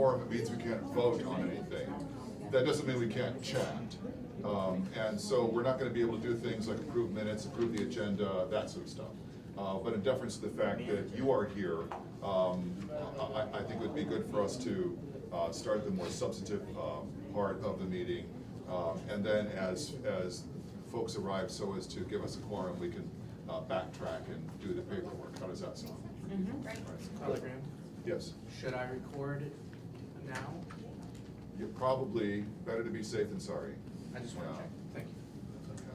quorum, it means we can't vote on anything. That doesn't mean we can't chat. And so we're not gonna be able to do things like approve minutes, approve the agenda, that sort of stuff. But in deference to the fact that you are here, I think it would be good for us to start the more substantive part of the meeting. And then as folks arrive, so as to give us a quorum, we can backtrack and do the paperwork. How does that sound? Mm-hmm. Right. Telegram. Yes. Should I record now? You're probably better to be safe than sorry. I just want to check. Thank you. Yeah.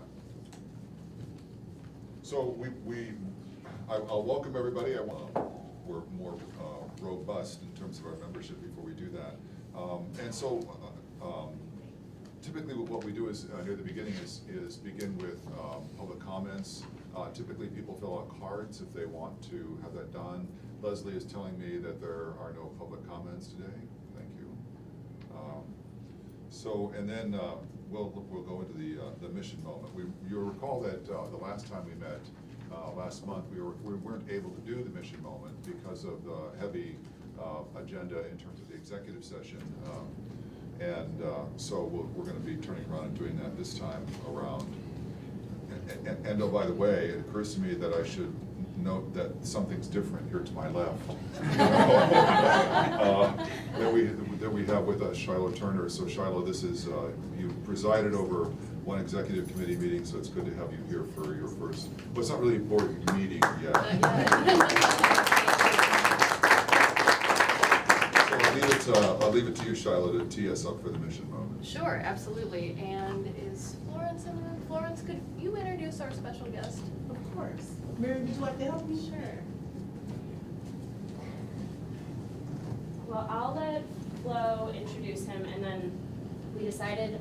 So I'll welcome everybody. We're more robust in terms of our membership before we do that. And so typically what we do is near the beginning is begin with public comments. Typically people fill out cards if they want to have that done. Leslie is telling me that there are no public comments today. Thank you. So, and then we'll go into the mission moment. You'll recall that the last time we met, last month, we weren't able to do the mission moment because of the heavy agenda in terms of the executive session. So we're going to be turning around and doing that this time around. And oh, by the way, it occurs to me that I should note that something's different here to my left. That we have with us Shiloh Turner. So Shiloh, this is, you presided over one executive committee meeting, so it's good to have you here for your first, well, it's not really a board meeting yet. So I'll leave it to you, Shiloh, to tee us up for the mission moment. Sure, absolutely. And is Florence in the room? Florence, could you introduce our special guest? Of course. Mary, would you like to help me? Sure. Well, I'll let Flo introduce him, and then we decided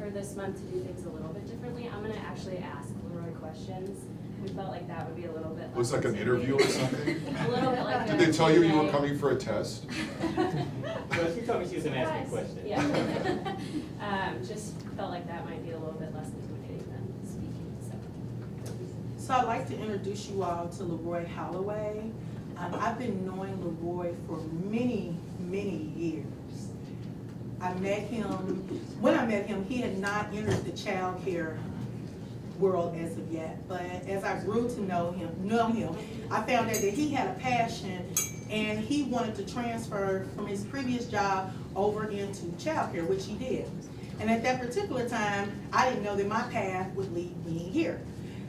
for this month to do things a little bit differently. I'm gonna actually ask Leroy questions. We felt like that would be a little bit Looks less like an interview or something? A little bit like Did they tell you you were coming for a test? Well, she told me she was gonna ask me a question. Yeah. Just felt like that might be a little bit less intimidating than speaking, so. So I'd like to introduce you all to Leroy Holloway. I've been knowing Leroy for many, many years. When I met him, he had not entered the child care world as of yet, but as I grew to know him, I found out that he had a passion and he wanted to transfer from his previous job over into childcare, which he did. And at that particular time, I didn't know that my path would lead me here.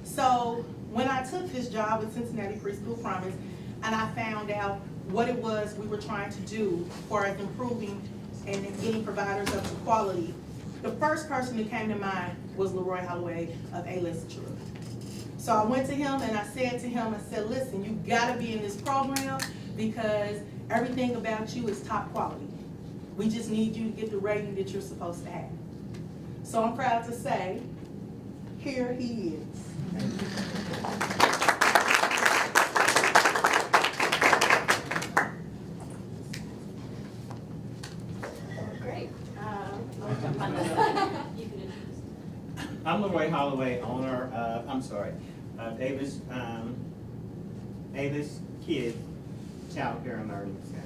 So when I took this job with Cincinnati Preschool Promise, and I found out what it was we were trying to do for improving and getting providers up to quality, the first person who came to mind was Leroy Holloway of A-List Children. So I went to him and I said to him, listen, you gotta be in this program because everything about you is top quality. We just need you to get the rating that you're supposed to have. So I'm proud to say, here he is. Great. You can introduce. I'm Leroy Holloway, owner of Avis Kids Child Care and Learning Center.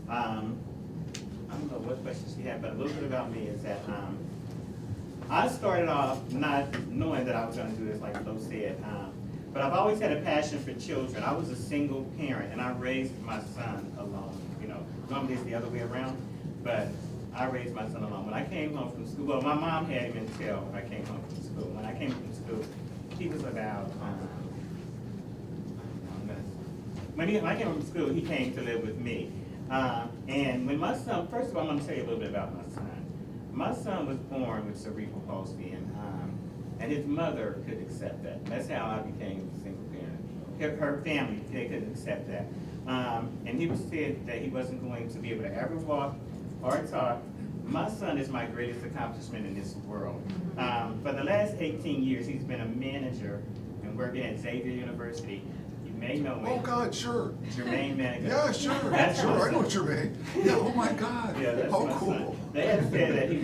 I don't know what questions she had, but a little bit about me is that I started off not knowing that I was going to do this, like Flo said, but I've always had a passion for children. I was a single parent, and I raised my son alone. You know, normally it's the other way around, but I raised my son alone. When I came home from school, well, my mom had him until I came home from school. When I came from school, he was about, when I came from school, he came to live with me. And when my son, first of all, I'm going to tell you a little bit about my son. My son was born with cerebral palsy, and his mother could accept that. That's how I became a single parent. Her family, they couldn't accept that. And he was said that he wasn't going to be able to ever walk or talk. My son is my greatest accomplishment in this world. For the last 18 years, he's been a manager and working at Xavier University. You may know him. Oh God, sure. Jermaine Manigan. Yeah, sure, That's sure. my I know son. Jermaine. Yeah. Oh my God. Yeah, that's oh my cool. son. They had said that he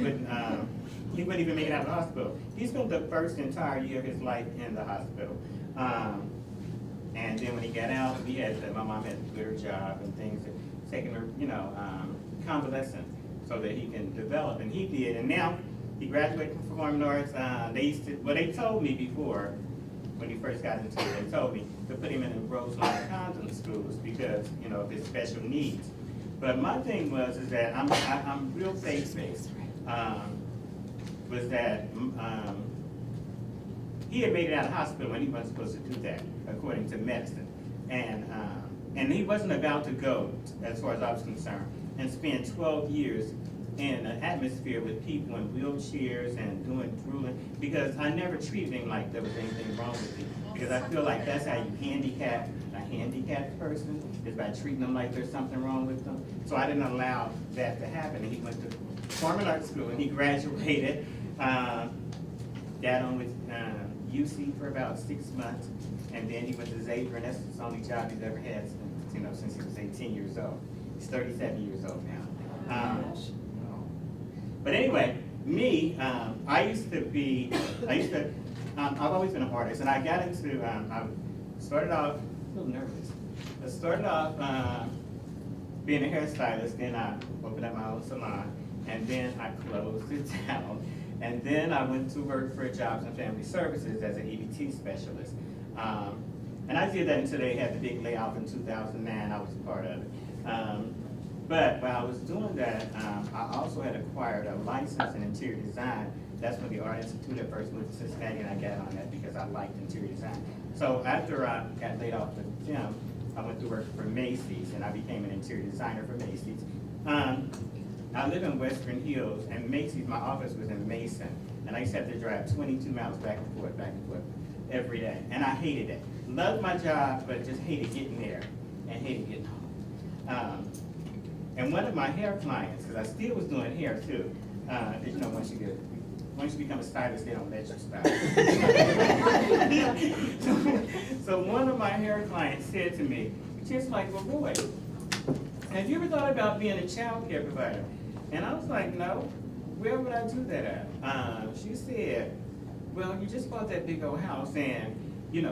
wouldn't even make it out of the hospital. He spent the first entire year of his life in the hospital. And then when he got out, my mom had to quit her job and things. taking her, convalescent so that he can develop, and he did, and now he graduated from performing arts. They told me before, when he first got into it, they told me to put him in the Roseland Condom schools because, of his special needs. But my thing is that I'm real faith-based, was that he had made it out of the hospital when he wasn't supposed to do that, according to medicine. And he wasn't about to go, as far as I was concerned, and spend 12 years in an atmosphere with people in wheelchairs and doing drooling, because I never treated him like there was anything wrong with him. Because I feel like that's how you handicap a handicapped person, is by treating them like there's something wrong with them. So I didn't allow that to happen. And he went to performing arts school and he graduated. Got on with UC for about 6 months, and then he went to Xavier, and that's the only job he's ever had since he was 18 years old. He's 37 years old now. But anyway, me, I've always been an artist, and I got into, I started off a little nervous. I started off being a hairstylist, then I opened up my own salon, and then I closed it down. And then I went to work for Jobs and Family Services as an EBT specialist. And I did that until they had the big layoff in 2009. I was a part of it. But while I was doing that, I also had acquired a license in interior design. That's when the Art Institute at first moved to Cincinnati, and I got on that because I liked interior design. So after I got laid off with them, I went to work for Macy's, and I became an interior designer for Macy's. I live in Western Hills, and Macy's, my office was in Mason, and I used to have to drive 22 miles back and forth every day, and I hated it. Loved my job, but just hated getting there and hated getting home. And one of my hair clients, because I still was doing hair too, once you become a stylist, they don't let you style. So one of my hair clients said to me, just like, well, Roy, have you ever thought about being a child care provider? And I was like, no, where would I do that at? She said, well, you just bought that big old house, and you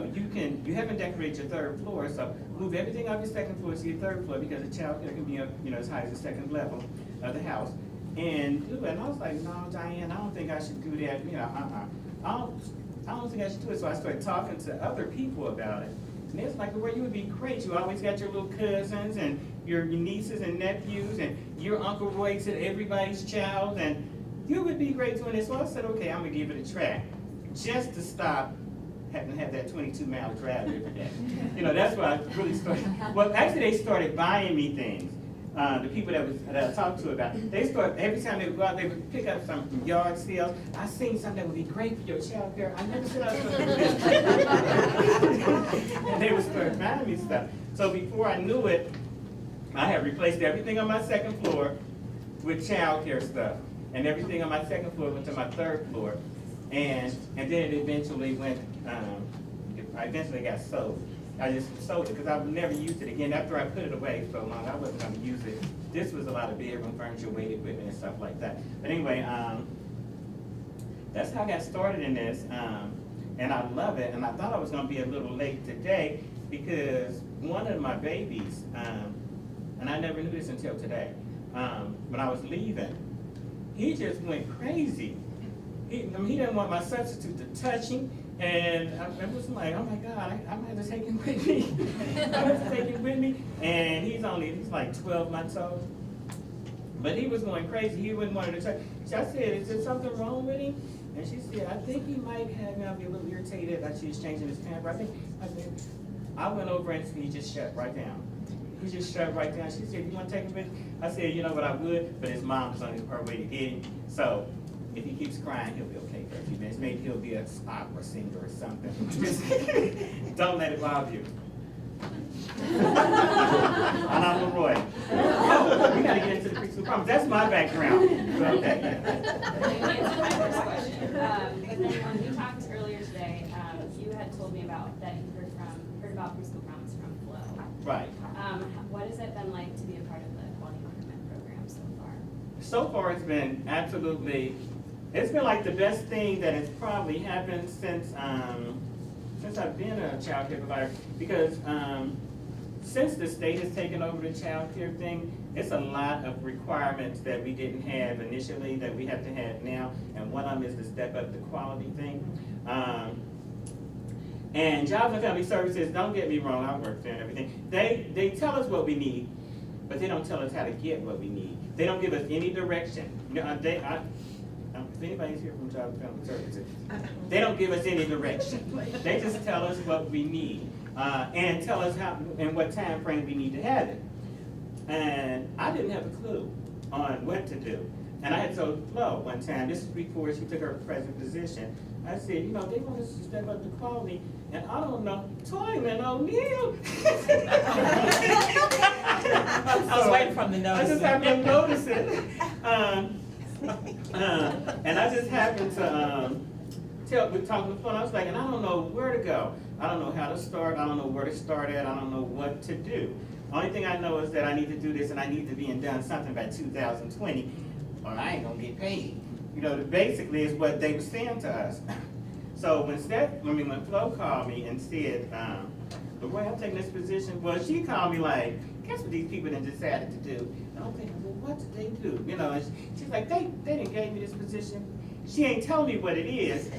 haven't decorated your third floor, so move everything off your second floor to your third floor, because the child care can be up, as high as the second level of the house. And do it. And I was like, no, Diane, I don't think I should do that. I don't think I should do it. So I started talking to other people about it. And it's like, well, you would be great. You always got your little cousins and your nieces and nephews, and your Uncle Roy said everybody's child, and you would be great doing this. So I said, okay, I'm gonna give it a try, just to stop having to have that 22-mile drive every day. That's why I really started. Well, actually, they started buying me things. The people that I talked to about it, they started, every time they would go out, they would pick up something from yard sales. I seen something that would be great for your child care. I never said I was going to do this. And they would start buying me stuff. So before I knew it, I had replaced everything on my second floor with child care stuff. And everything on my second floor went to my third floor. And then it eventually went, I eventually got sold. I just sold it because I would never use it again. After I put it away so long, I wasn't going to use it. This was a lot of bedroom furniture, weight equipment, and stuff like that. But anyway, that's how I got started in this, and I love it. And I thought I was going to be a little late today because one of my babies, and I never knew this until today, when I was leaving, he just went crazy. He didn't want my substitute to touch him. And I was like, oh my God, I'm gonna have to take him with me. I'm gonna have to take him with me. And he's like 12 months old. But he was going crazy. He wouldn't want her to touch. So I said, is there something wrong with him? And she said, I think he might have be a little irritated that she's changing his pamper. I went over and he just shut right down. He just shut right down. She said, you want to take him with? I said, you know what, I would, but his mom was on her way to get him. So if he keeps crying, he'll be okay for a few minutes. Maybe he'll be an opera singer or something. Just don't let it bother you. And I'm Leroy. Oh, we gotta get into the preschool problems. That's my background. So, okay. Answer my first question. But then when we talked earlier today, you had told me about that you heard about preschool problems from Flo. Right. What has it been like to be a part of the quality improvement program so far? So far, it's been absolutely. It's been like the best thing that has probably happened since I've been a child care provider, because since the state has taken over the child care thing, it's a lot of requirements that we didn't have initially that we have to have now, and one of them is to step up the quality thing. And Jobs and Family Services, don't get me wrong, I work there and everything, they tell us what we need, but they don't tell us how to get what we need. They don't give us any direction. You know, if anybody's here from Jobs and Family Services, they don't give us any direction. They just tell us what we need, and tell us how and what time frame we need to have it. And I didn't have a clue on what to do. And I had told Flo one time, this is before she took her present position, I said, you know, they want us to step up the quality, and I don't know, Toyman O'Neill. I was waiting for them to notice. I just happened to notice it. And I just happened to we talked on the phone, I was like, and I don't know where to go. I don't know how to start, I don't know where to start at, I don't know what to do. Only thing I know is that I need to do this and I need to be done something by 2020, or I ain't gonna get paid. You know, basically is what they were saying to us. So when Flo called me and said, the way I'm taking this position, well, she called me like, guess what these people done decided to do? And I'm thinking, well, what did they do? You know, and she's like, they didn't give me this position. She ain't telling me what it is,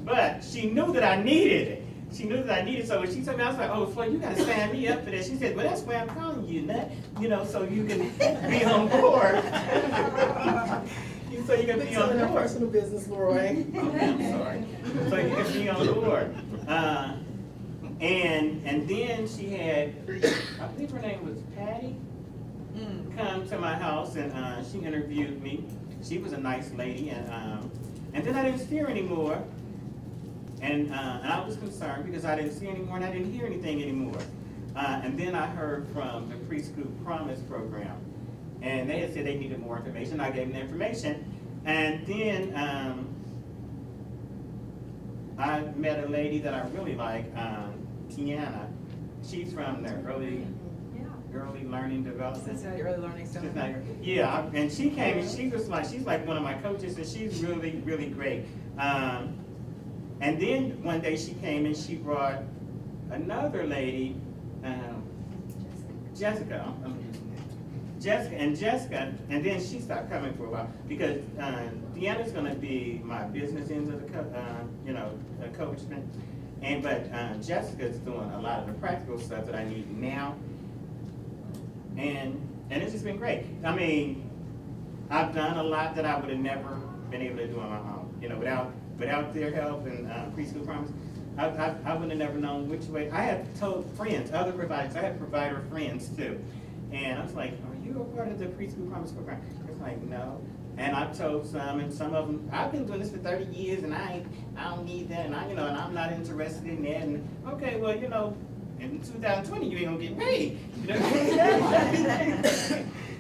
but she knew that I needed it. She knew that I needed, so when she told me, I was like, oh, Flo, you gotta sign me up for that. She said, well, that's why I'm calling you, Nut, you know, so you can be on board. So you can be on board. Personal business, Roy. Okay, I'm sorry. So you can be on board. And then she had, I believe her name was Patty, come to my house and she interviewed me. She was a nice lady, and then I didn't see her anymore. And I was concerned because I didn't see anymore and I didn't hear anything anymore. And then I heard from the Preschool Promise program. And they had said they needed more information. I gave them the information. And then I met a lady that I really like, Tiana. She's from the early learning development. Cincinnati Early Learning Center. Yeah, and she came and she's like one of my coaches and she's really, really great. And then one day she came and she brought another lady, Jessica, and then she stopped coming for a while because Deanna's gonna be my business end of the coachment, but Jessica's doing a lot of the practical stuff that I need now, and it's just been great. I mean, I've done a lot that I would have never been able to do on my own, you know, without their help and Preschool Promise. I would have never known which way. I had told friends, other providers, I had provider friends too. And I was like, are you a part of the Preschool Promise program? It's like, no. And I told some, and some of them, I've been doing this for 30 years and I don't need that, and and I'm not interested in that. And okay, well, you know, in 2020 you ain't gonna get paid. You know?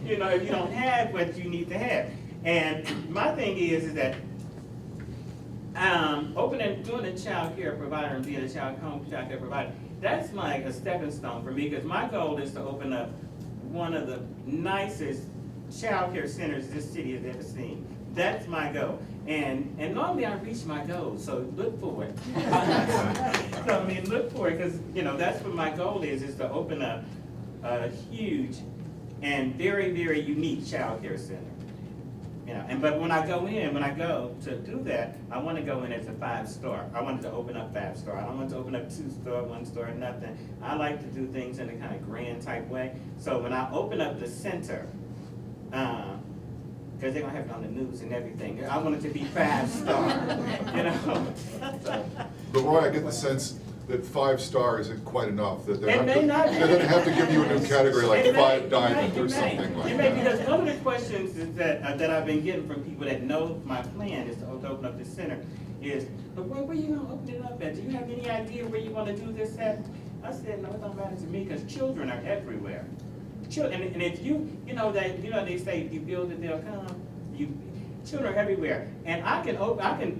You know, if you don't have what you need to have. And my thing is that doing a child care provider and being a home child care provider, that's like a stepping stone for me because my goal is to open up one of the nicest child care centers this city has ever seen. That's my goal. And normally I reach my goals, so look for it. So I mean, look for it because, you know, that's what my goal is to open up a huge and very, very unique child care center. You know, but when I go to do that, I want to go in as a 5-star. I wanted to open up 5-star. I don't want to open up 2-star, 1-star, nothing. I like to do things in a kind of grand type way. So when I open up the center, because they're gonna have it on the news and everything, I want it to be 5-star. You know. But Roy, I get the sense that 5-star isn't quite enough, that they're It may not be. going to have to give you a new category like It may, 5 diamond it or may, something like it may, that. because one of the questions is that I've been getting from people that know my plan is to open up this center is, but where you gonna open it up at? Do you have any idea where you want to do this at? I said, no, it don't matter to me because children are everywhere. Children, and if they say if you build it, they'll come. Children are everywhere, and I can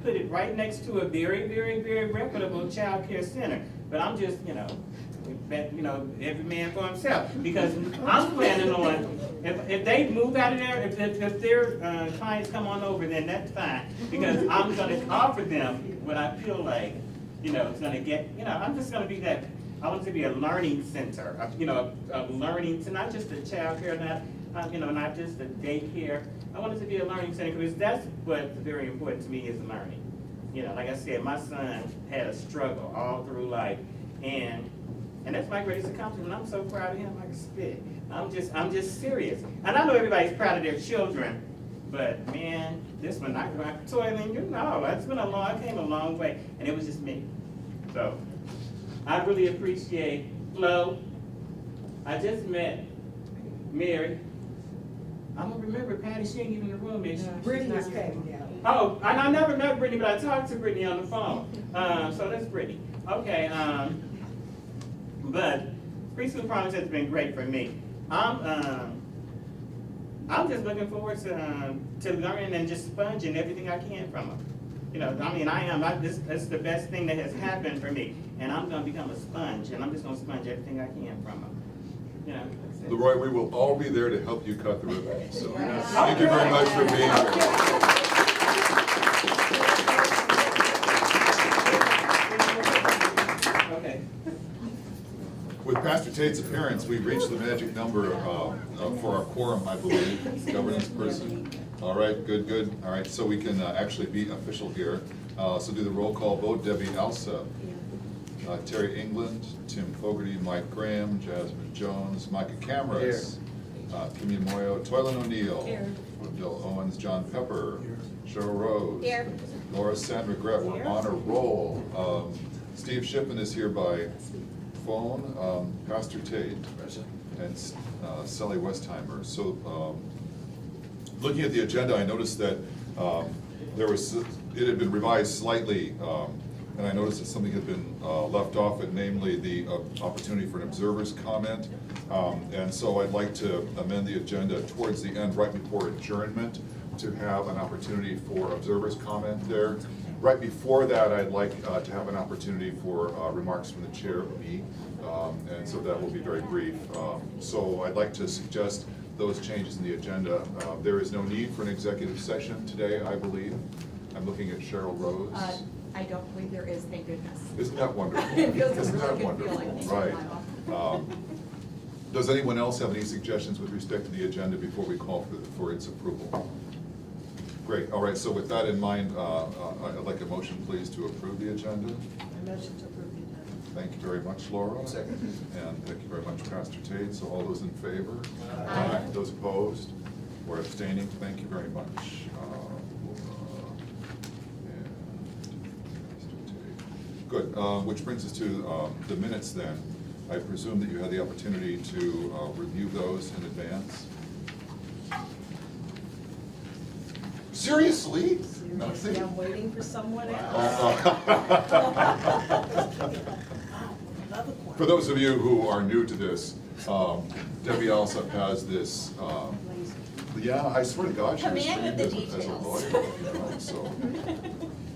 put it right next to a very, very, very reputable child care center. But I'm just, every man for himself, because I'm planning on if they move out of there, if their clients come on over, then that's fine, because I'm going to offer them what I feel like, it's going to get. I'm just going to be that I want it to be a learning center, a learning, so not just a childcare, not just a daycare. I want it to be a learning center, because that's what's very important to me is learning. Like I said, my son had a struggle all through life, and that's my greatest accomplishment. I'm so proud of him, I can spit. I'm just serious. And I know everybody's proud of their children, but man, this one, I toiling, I came a long way, and it was just me. So, I really appreciate Flo. I just met Mary. I'm gonna remember Patty, she ain't even in the room, is she? Brittany is Patty now. Oh, and I never met Brittany, but I talked to Brittany on the phone. So that's Brittany. Okay, but Preschool Promise has been great for me. I'm just looking forward to learning and just sponging everything I can from them. That's the best thing that has happened for me. And I'm gonna become a sponge, and I'm just gonna sponge everything I can from them. That's it. Leroy, we will all be there to help you cut the ribbon, so thank you very much for being here. Okay. With Pastor Tate's appearance, we've reached the magic number for our quorum, I believe, governance person. All right, good. All right, so we can actually be official here. So do the roll call vote. Debbie Alsa, Terry England, Tim Fogarty, Mike Graham, Jasmine Jones, Micah Cameras, Kimmy Moyo, Toylan O'Neill, Bill Owens, John Pepper, Cheryl Rose, Here. Laura Sandra Gret. We're on a roll. Steve Shipman is here by phone, Pastor Tate, and Sally Westheimer. So, looking at the agenda, I noticed that it had been revised slightly, and I noticed that something had been left off, and namely the opportunity for an observer's comment. And so I'd like to amend the agenda towards the end, right before adjournment, to have an opportunity for observer's comment there. Right before that, I'd like to have an opportunity for remarks from the chair, me, and so that will be very brief. So I'd like to suggest those changes in the agenda. There is no need for an executive session today, I believe. I'm looking at Cheryl Rose. I don't believe there is, thank goodness. Isn't that wonderful? It feels a Isn't that really good wonderful? feeling. Right. Does anyone else have any suggestions with respect to the agenda before we call for its approval? Great, all right, so with that in mind, I'd like a motion, please, to approve the agenda. I motion to approve the agenda. Thank you very much, Laura. Second. And thank you very much, Pastor Tate. So all those in favor? Aye. Those opposed or abstaining, thank you very much. Good, which brings us to the minutes then. I presume that you had the opportunity to review those in advance. Seriously? Seriously, I'm waiting for someone else. For those of you who are new to this, Debbie also has this, yeah, I swear to God, she was Command trained of the as a details. lawyer, you know, so.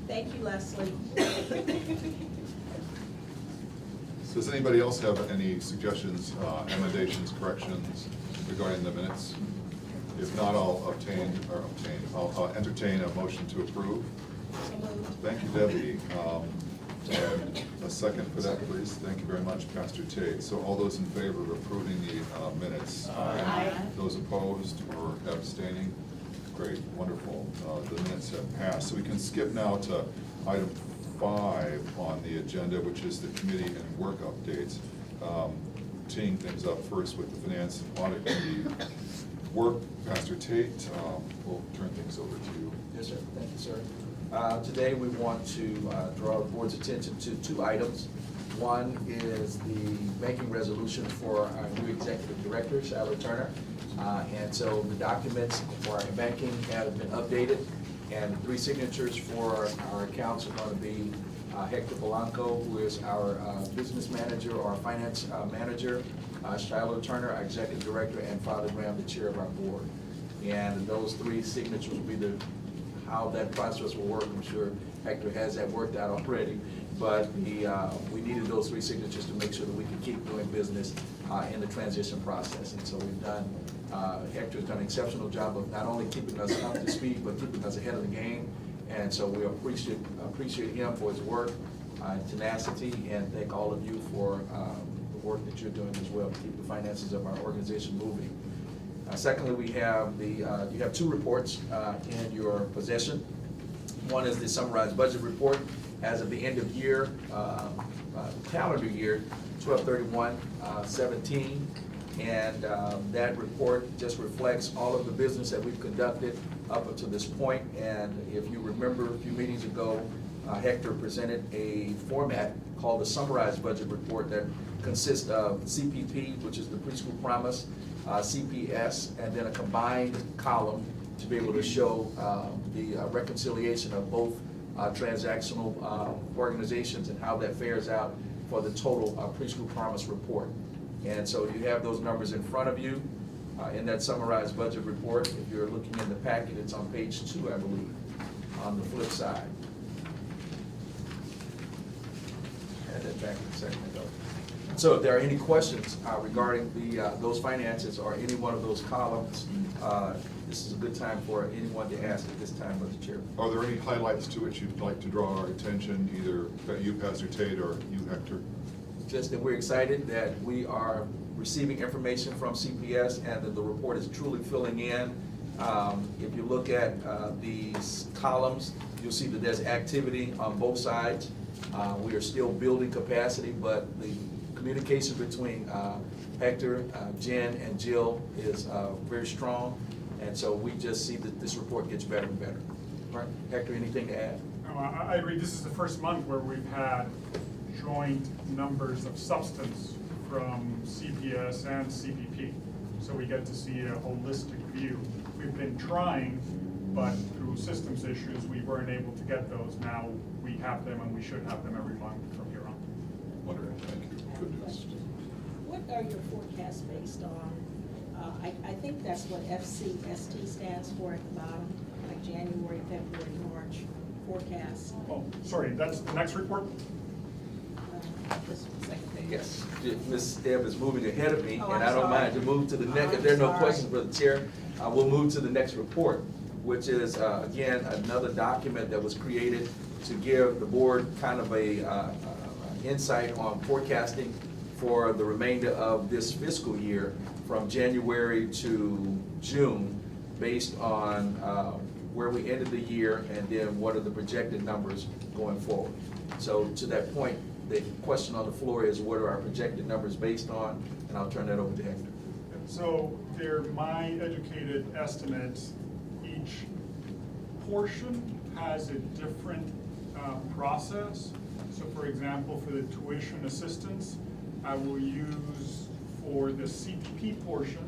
Thank you, Leslie. So does anybody else have any suggestions, emendations, corrections regarding the minutes? If not, I'll entertain a motion to approve. Thank you, Debbie. And a second for that, please. Thank you very much, Pastor Tate. So all those in favor of approving the minutes? Aye. Those opposed or abstaining? Great, wonderful. The minutes have passed. So we can skip now to item 5 on the agenda, which is the committee and work updates. Teeing things up first with the Finance and Audit Committee work. Pastor Tate, we'll turn things over to you. Yes, sir. Thank you, sir. Today, we want to draw the board's attention to 2 items. One is the banking resolution for our new executive director, Sally Turner. And so the documents for our banking have been updated, and 3 signatures for our accounts are going to be Hector Polanco, who is our business manager or finance manager, Shiloh Turner, our executive director, and Father Graham, the chair of our board. And those 3 signatures will be how that process will work. I'm sure Hector has that worked out already, but we needed those 3 signatures to make sure that we could keep doing business in the transition process. And so we've done, Hector's done an exceptional job of not only keeping us up to speed, but keeping us ahead of the game. And so we appreciate him for his work. tenacity, and thank all of you for the work that you're doing as well to keep the finances of our organization moving. Secondly, we have you have two reports in your possession. One is the summarized budget report as of the end of year, calendar year, 12/31/17. And that report just reflects all of the business that we've conducted up until this point. And if you remember a few meetings ago, Hector presented a format called the summarized budget report that consists of CPP, which is the preschool promise, CPS, and then a combined column to be able to show the reconciliation of both transactional organizations and how that fares out for the total preschool promise report. And so you have those numbers in front of you in that summarized budget report. If you're looking in the packet, it's on page 2, I believe, on the flip side. Had that back in a second ago. So if there are any questions regarding those finances or any one of those columns, this is a good time for anyone to ask at this time, Mr. Chair. Are there any highlights to which you'd like to draw our attention, either you, Pastor Tate, or you, Hector? Just that we're excited that we are receiving information from CPS and that the report is truly filling in. If you look at these columns, you'll see that there's activity on both sides. We are still building capacity, but the communication between Hector, Jen, and Jill is very strong. And so we just see that this report gets better and better. All right, Hector, anything to add? No, I agree. This is the first month where we've had joint numbers of substance from CPS and CPP. So we get to see a holistic view. We've been trying, but through systems issues, we weren't able to get those. Now we have them, and we should have them every month from here on. Wonderful, thank you. Good news. What are your forecasts based on? I think that's what FCST stands for at the bottom, like January, February, March forecast. Oh, sorry, that's the next report? Just a second page. Yes, Ms. Deb is moving ahead of me, Oh, and I'm I don't mind sorry. to move to the next. If I'm there are no sorry. questions for the chair, we'll move to the next report, which is, again, another document that was created to give the board kind of a insight on forecasting for the remainder of this fiscal year from January to June, based on where we ended the year and then what are the projected numbers going forward. So to that point, the question on the floor is, what are our projected numbers based on? And I'll turn that over to Hector. So they're my educated estimates. Each portion has a different process. So for example, for the tuition assistance, I will use for the CPP portion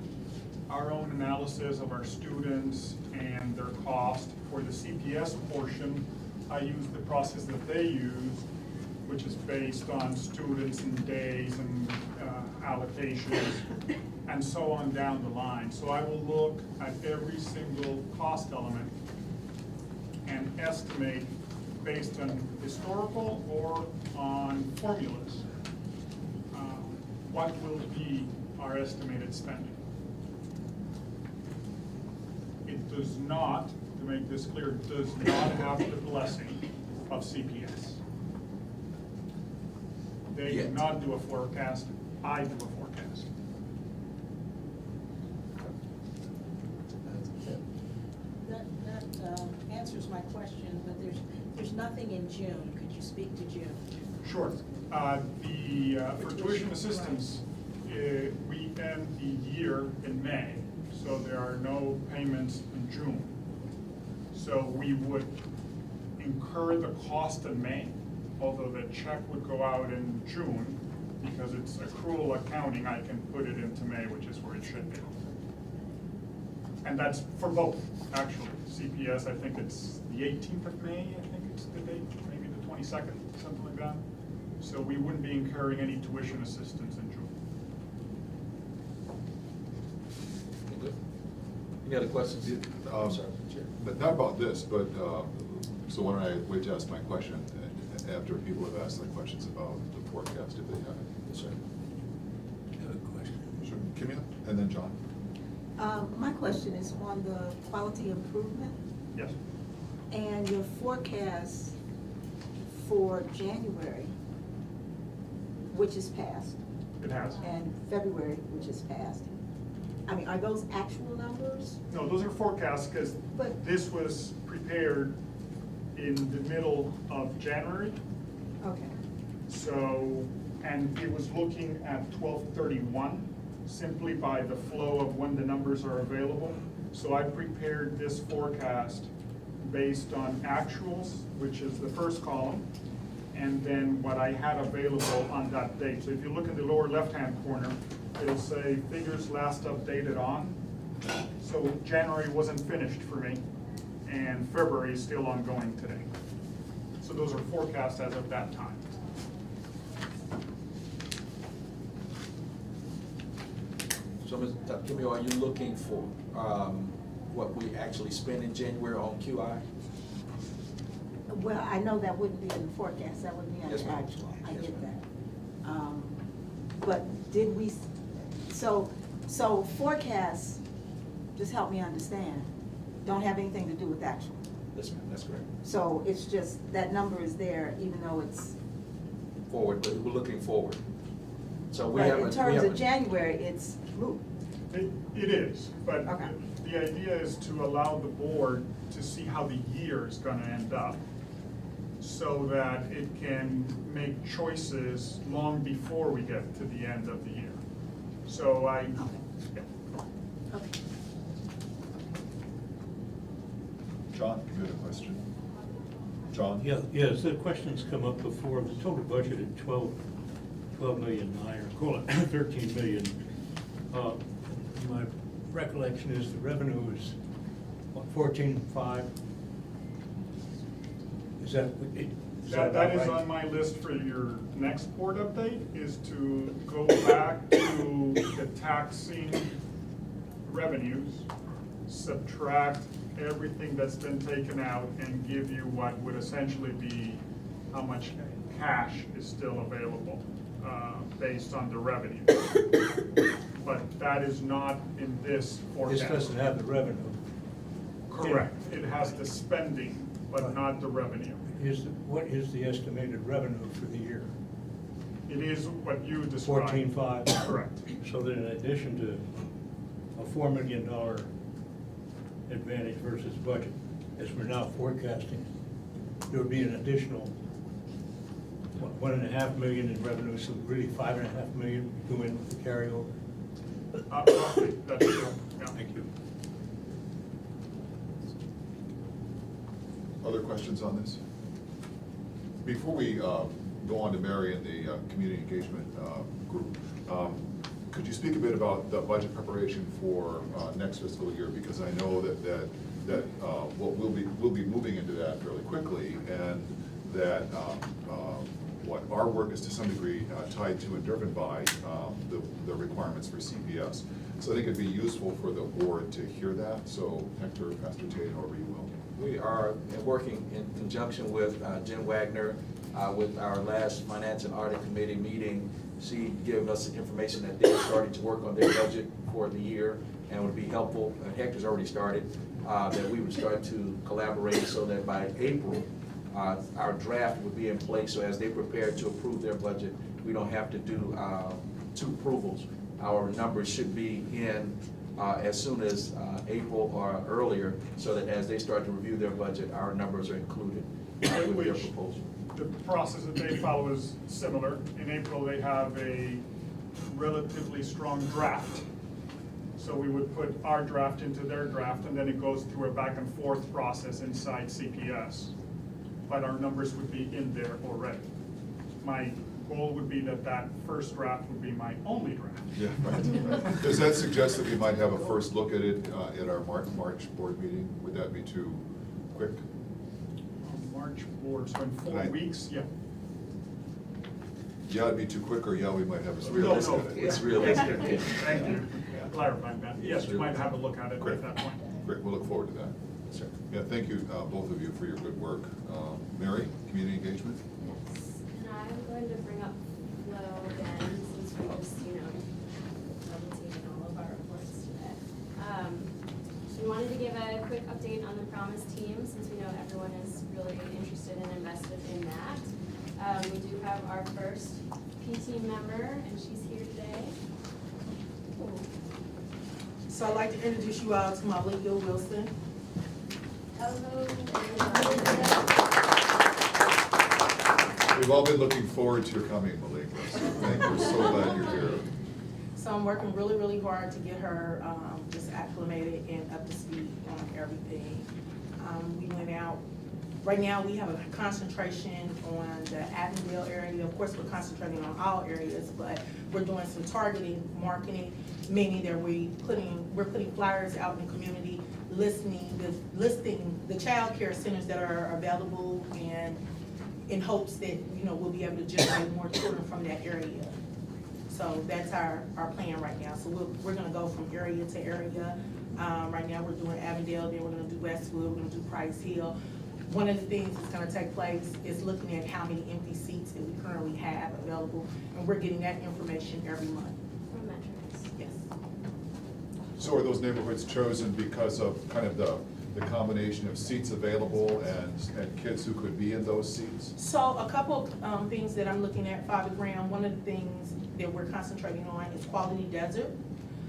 our own analysis of our students and their cost. For the CPS portion, I use the process that they use, which is based on students and days and allocations and so on down the line. So I will look at every single cost element and estimate based on historical or on formulas what will be our estimated spending. It does not, to make this clear, does not have the blessing of CPS. They do Yet. not do a forecast, I do a forecast. That answers my question, but there's nothing in June. Could you speak to June? Sure. For tuition assistance, we end the year in May, so there are no payments in June. So we would incur the cost in May, although the check would go out in June. Because it's accrual accounting, I can put it into May, which is where it should be. And that's for both, actually. CPS, I think it's the 18th of May, I think it's the date, maybe the 22nd, something like that. So we wouldn't be incurring any tuition assistance in June. Okay, good. Any other questions? I'm sorry, Chair. But not about this, but, so why don't I wait to ask my question after people have asked their questions about the forecast, if they have it. Yes, sir. Sure, Kimia, and then John. My question is on the quality improvement Yes. and your forecast for January, which is passed, It has. and February, which is passed, I mean, are those actual numbers? No, those are forecasts, because But- this was prepared in the middle of January. Okay. So, and it was looking at 12/31, simply by the flow of when the numbers are available. So I prepared this forecast based on actuals, which is the first column, and then what I had available on that date. So if you look in the lower left-hand corner, it'll say figures last updated on. So January wasn't finished for me, and February is still ongoing today. So those are forecasts as of that time. So, Ms. Kimmy, are you looking for what we actually spend in January on QI? Well, I know that wouldn't be in the forecast, that would be on Yes, the ma'am. actual, I Yes, get ma'am. that. But did we, so forecasts, just help me understand, don't have anything to do with actual. Yes, ma'am, that's correct. So it's just, that number is there even though it's, Forward, but we're looking forward. So we but haven't. in terms of January, it's moot. It is, but Okay. the idea is to allow the board to see how the year is gonna end up, so that it can make choices long before we get to the end of the year. So yeah. Okay. John, you had a question? John? Yeah, yes, the question's come up before, the total budget at 12 million nine, or call it 13 million. My recollection is the revenue is, what, 14.5? Is that, That about is right? on my list for your next board update, is to go back to the taxing revenues, subtract everything that's been taken out, and give you what would essentially be how much cash is still available, based on the revenue. But that is not in this forecast. This doesn't have the revenue. Correct. It has the spending, but not the revenue. What is the estimated revenue for the year? It is what you described. 14.5? Correct. So that in addition to a $4 million advantage versus budget, as we're now forecasting, there would be an additional, what, 1.5 million in revenue, so really 5.5 million go in with the carryover. Roughly, that's true, yeah. Thank you. Other questions on this? Before we go on to Mary and the community engagement group, could you speak a bit about the budget preparation for next fiscal year? Because I know that we'll be moving into that fairly quickly, and that what our work is to some degree tied to and driven by the requirements for CPS. So I think it'd be useful for the board to hear that. So Hector, Pastor Tate, however you will. We are working in conjunction with Jen Wagner, with our last Finance and Audit Committee meeting. She gave us information that they're starting to work on their budget for the year, and it would be helpful, Hector's already started, that we would start to collaborate so that by April, our draft would be in place, so as they prepare to approve their budget, we don't have to do 2 approvals. Our numbers should be in as soon as April or earlier, so that as they start to review their budget, our numbers are included with their proposal. The process that they follow is similar. In April, they have a relatively strong draft. So we would put our draft into their draft, and then it goes through a back and forth process inside CPS. But our numbers would be in there already. My goal would be that first draft would be my only draft. Yeah, right. Does that suggest that we might have a first look at it at our March board meeting? Would that be too quick? March board, so in 4 Right. weeks, yeah. Yeah, it'd be too quick, or yeah, we might have a No, real look no. at it. It's realistic. Thank you. Clarifying that. Yes, you might have a look at it Great. at that point. Great, we'll look forward to that. Sure. Yeah, thank you, both of you, for your good work. Mary, community engagement? Yes, and I'm going to bring up Flo again, since we just, double-teaming all of our reports today. We wanted to give a quick update on the Promise team, since we know everyone is really interested and invested in that. We do have our first PT member, and she's here today. So I'd like to introduce you all to Malika Wilson. We've all been looking forward to your coming, Malika, so thank you, we're so glad you're here. So I'm working really, really hard to get her just acclimated and up to speed on everything. We went out, right now we have a concentration on the Avondale area. Of course, we're concentrating on all areas, but we're doing some targeting marketing, meaning that we're putting flyers out in the community, listing the child care centers that are available, and in hopes that, you know, we'll be able to generate more children from that area. So that's our plan right now. So we're gonna go from area to area. Right now, we're doing Avondale, then we're gonna do Westwood, we're gonna do Price Hill. One of the things that's gonna take place is looking at how many empty seats that we currently have available, and we're getting that information every month. From metrics. Yes. So are those neighborhoods chosen because of kind of the combination of seats available and kids who could be in those seats? So a couple of things that I'm looking at, Father Graham, one of the things that we're concentrating on is quality desert.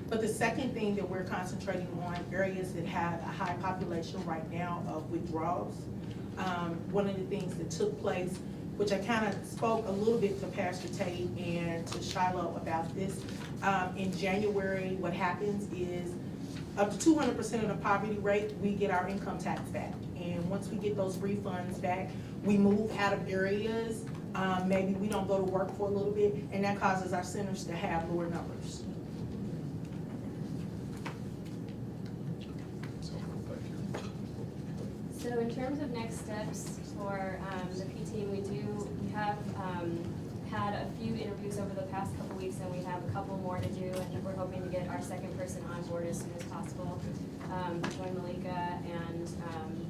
But the second thing that we're concentrating on, areas that have a high population right now of withdrawals. One of the things that took place, which I kind of spoke a little bit to Pastor Tate and to Shiloh about this, in January, what happens is up to 200% of the poverty rate, we get our income tax back. And once we get those refunds back, we move out of areas, maybe we don't go to work for a little bit, and that causes our centers to have lower numbers. So, thank you. So in terms of next steps for the P team, we have had a few interviews over the past couple weeks, and we have a couple more to do, and we're hoping to get our second person on board as soon as possible, join Malika and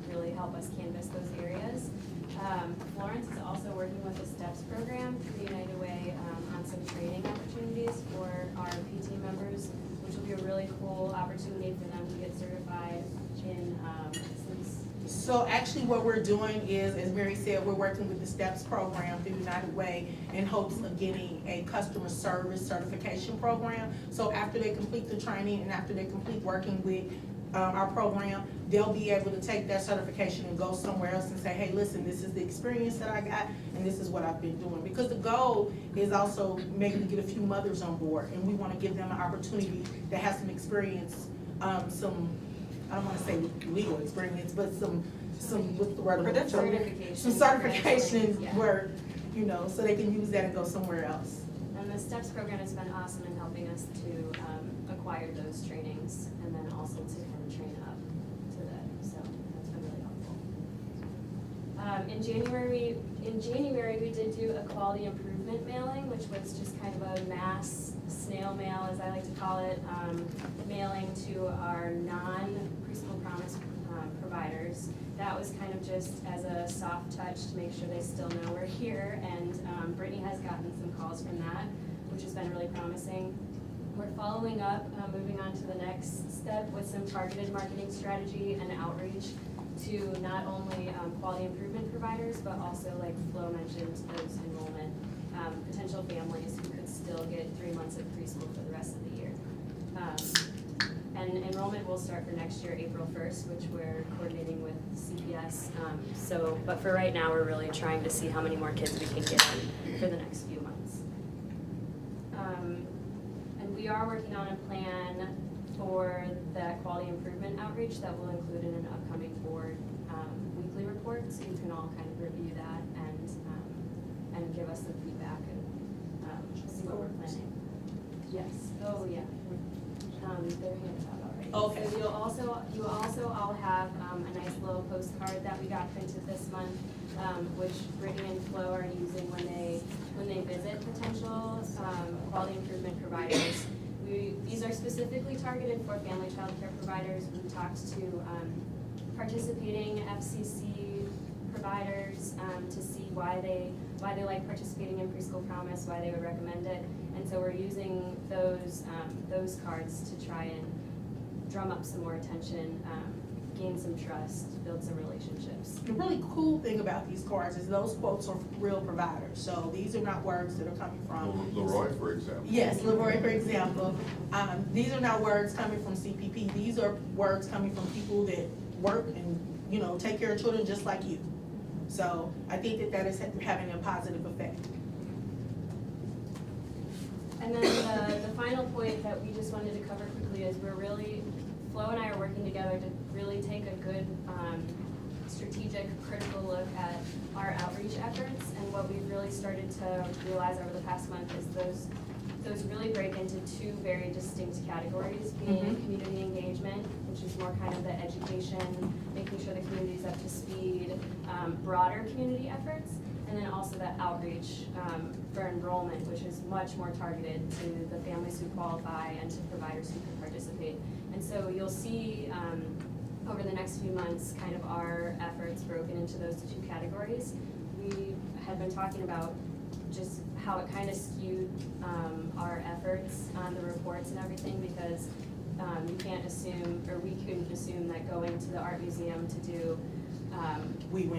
really help us canvass those areas. Florence is also working with the STEPS program through United Way on some training opportunities for our P team members, which will be a really cool opportunity for them to get certified in So actually what we're doing is, as Mary said, we're working with the STEPS program through United Way in hopes of getting a customer service certification program. So after they complete the training and after they complete working with our program, they'll be able to take that certification and go somewhere else and say, hey, listen, this is the experience that I got and this is what I've been doing. Because the goal is also maybe to get a few mothers on board, and we want to give them an opportunity to have some experience, some, I don't want to say legal experience, but some what's the word? Certifications. Some certifications Yeah. where, you know, so they can use that and go somewhere else. And the STEPS program has been awesome in helping us to acquire those trainings and then also to kind of train up to that. So that's been really helpful. In January, we did do a quality improvement mailing, which was just kind of a mass snail mail, as I like to call it, mailing to our non-preschool promise providers. That was kind of just as a soft touch to make sure they still know we're here, and Brittany has gotten some calls from that, which has been really promising. We're following up, moving on to the next step with some targeted marketing strategy and outreach to not only quality improvement providers, but also, like Flo mentioned, those enrollment, potential families who could still get 3 months of preschool for the rest of the year. And enrollment will start for next year, April 1st, which we're coordinating with CPS. But for right now, we're really trying to see how many more kids we can get in for the next few months. And we are working on a plan for that quality improvement outreach that will include in an upcoming board weekly report, so you can all kind of review that and give us some feedback and see what we're planning. Yes. Oh, yeah. They're handed out already. Okay. So you also all have a nice little postcard that we got printed this month, which Brittany and Flo are using when they visit potential quality improvement providers. These are specifically targeted for family child care providers. We talked to participating FCC providers to see why they like participating in Preschool Promise, why they would recommend it. And so we're using those cards to try and drum up some more attention gain some trust, build some relationships. The really cool thing about these cards is those quotes are real providers, so these are not words that are coming from. Leroy, for example. Yes, Leroy, for example. These are not words coming from CPP, these are words coming from people that work and, you know, take care of children just like you. So I think that that is having a positive effect. And then the final point that we just wanted to cover quickly is Flo and I are working together to really take a good strategic, critical look at our outreach efforts. And what we've really started to realize over the past month is those really break into two very distinct categories, being community engagement, which is more kind of the education, making sure the community is up to speed, broader community efforts, and then also the outreach for enrollment, which is much more targeted to the families who qualify and to providers who can participate. And so you'll see over the next few months kind of our efforts broken into those two categories. We had been talking about just how it kind of skewed our efforts on the reports and everything, because you can't assume, or we couldn't assume that going to the art museum to do Weed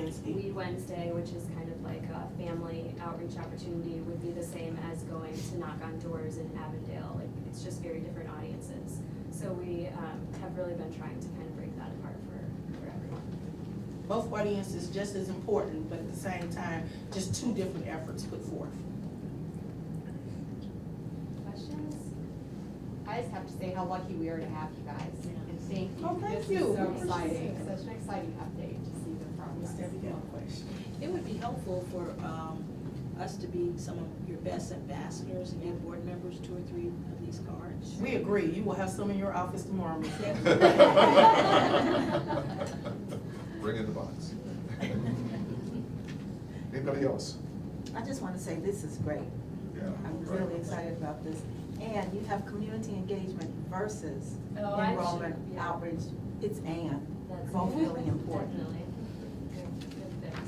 Wednesday, which is kind of like a family outreach opportunity, would be the same as going to knock on doors in Avondale. Like, it's just very different audiences. So we have really been trying to kind of break that apart for everyone. Both audiences just as important, but at the same time, just two different efforts put forth. Questions? I just have to say how lucky we are to have you guys, and thank you. Oh, thank This you. is so exciting, such an exciting update to see the progress. Debbie, you have a question? It would be helpful for us to be some of your best ambassadors and give board members 2 or 3 of these cards. We agree, you will have some in your office tomorrow, Ms. Debbie. Bring in the box. Anybody else? I just want to say this is great. Yeah. I'm right. really excited about this. And you have community engagement versus Oh, I'm enrollment sure, yeah. outreach. It's and, That's both really important. Definitely. Good fix.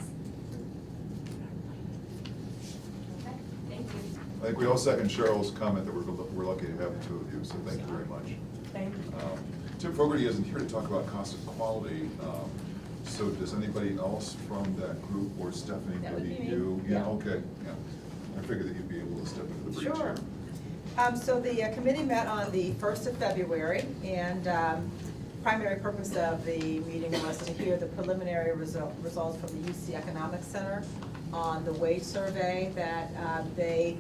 Okay, thank you. I think we all second Cheryl's comment that we're lucky to have the two of you, so thank you very much. Thank you. Tim Fogarty isn't here to talk about cost of quality. So does anybody else from that group, or Stephanie, That would maybe be me. you? Yeah. Okay, yeah. I figured that you'd be able to step into the breach Sure. here. So the committee met on the 1st of February, and primary purpose of the meeting was to hear the preliminary results from the UC Economic Center on the wage survey that they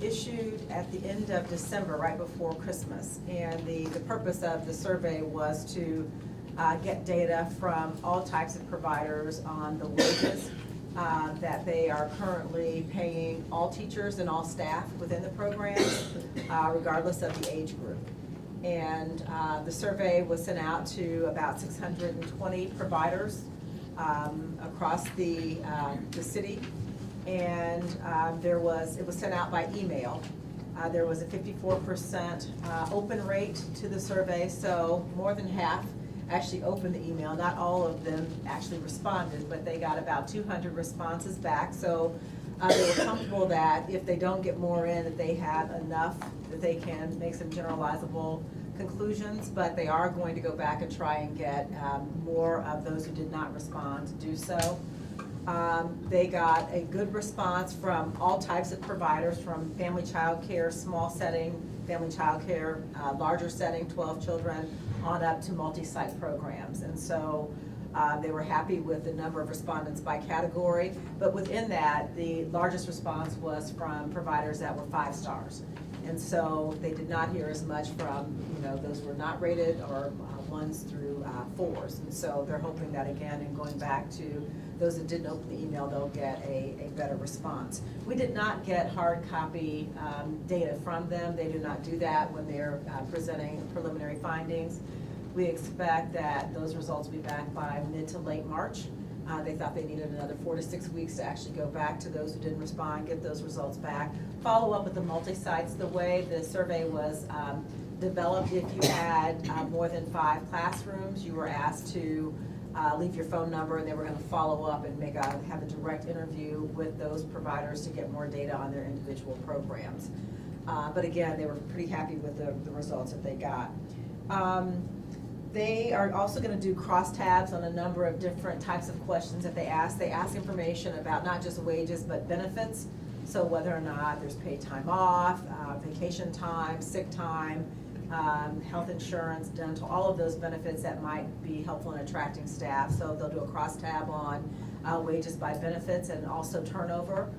issued at the end of December, right before Christmas. And the purpose of the survey was to get data from all types of providers on the wages that they are currently paying all teachers and all staff within the program, regardless of the age group. And the survey was sent out to about 620 providers across the city. And it was sent out by email. There was a 54% open rate to the survey, so more than half actually opened the email. Not all of them actually responded, but they got about 200 responses back. So they were comfortable that if they don't get more in, that they have enough that they can make some generalizable conclusions, but they are going to go back and try and get more of those who did not respond to do so. They got a good response from all types of providers, from family child care, small setting, family child care, larger setting, 12 children, on up to multi-site programs. And so they were happy with the number of respondents by category, but within that, the largest response was from providers that were 5 stars. And so they did not hear as much from, those who were not rated, or 1s through 4s. And so they're hoping that, again, and going back to those that didn't open the email, they'll get a better response. We did not get hard copy data from them. They do not do that when they're presenting preliminary findings. We expect that those results will be back by mid to late March. They thought they needed another 4 to 6 weeks to actually go back to those who didn't respond, get those results back. Follow up with the multi-sites. The way the survey was developed, if you had more than 5 classrooms, you were asked to leave your phone number, and they were going to follow up and have a direct interview with those providers to get more data on their individual programs. But again, they were pretty happy with the results that they got. They are also gonna do crosstabs on a number of different types of questions that they ask. They ask information about not just wages, but benefits. So whether or not there's paid time off, vacation time, sick time, health insurance, dental, all of those benefits that might be helpful in attracting staff. So they'll do a crosstab on wages by benefits and also turnover.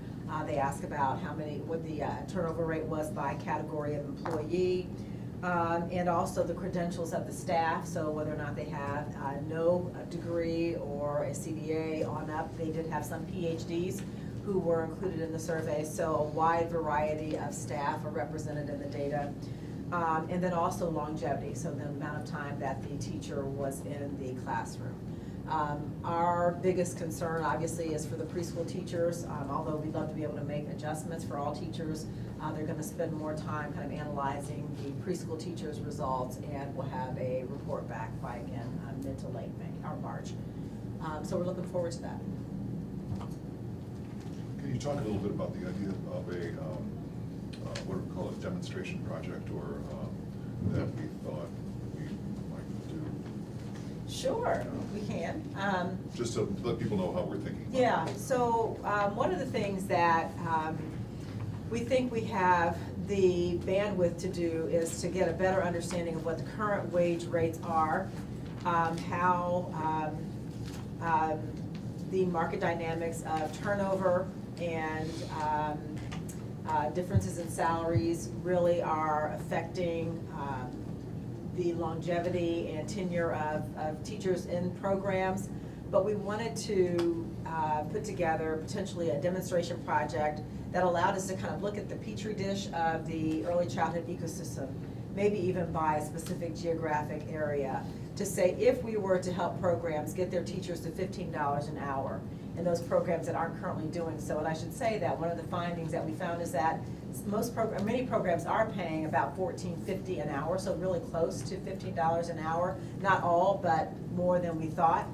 They ask about what the turnover rate was by category of employee. And also the credentials of the staff, so whether or not they have no degree or a CDA on up. They did have some PhDs who were included in the survey, so a wide variety of staff are represented in the data. And then also longevity, so the amount of time that the teacher was in the classroom. Our biggest concern obviously is for the preschool teachers, although we'd love to be able to make adjustments for all teachers. They're gonna spend more time kind of analyzing the preschool teachers' results, and we'll have a report back by, again, mid to late May, or March. So we're looking forward to that. Can you talk a little bit about the idea of a, what do we call it, demonstration project, or that we thought we might do? Sure, we can. Just to let people know how we're thinking. about Yeah, it. so one of the things that we think we have the bandwidth to do is to get a better understanding of what the current wage rates are, how the market dynamics of turnover and differences in salaries really are affecting the longevity and tenure of teachers in programs. But we wanted to put together potentially a demonstration project that allowed us to kind of look at the petri dish of the early childhood ecosystem, maybe even by a specific geographic area, to say if we were to help programs get their teachers to $15 an hour, and those programs that aren't currently doing so. And I should say that one of the findings that we found is that many programs are paying about $14.50 an hour, so really close to $15 an hour. Not all, but more than we thought.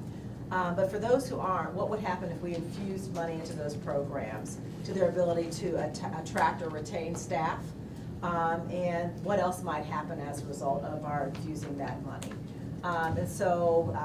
But for those who aren't, what would happen if we infused money into those programs, to their ability to attract or retain staff? And what else might happen as a result of our infusing that money? And so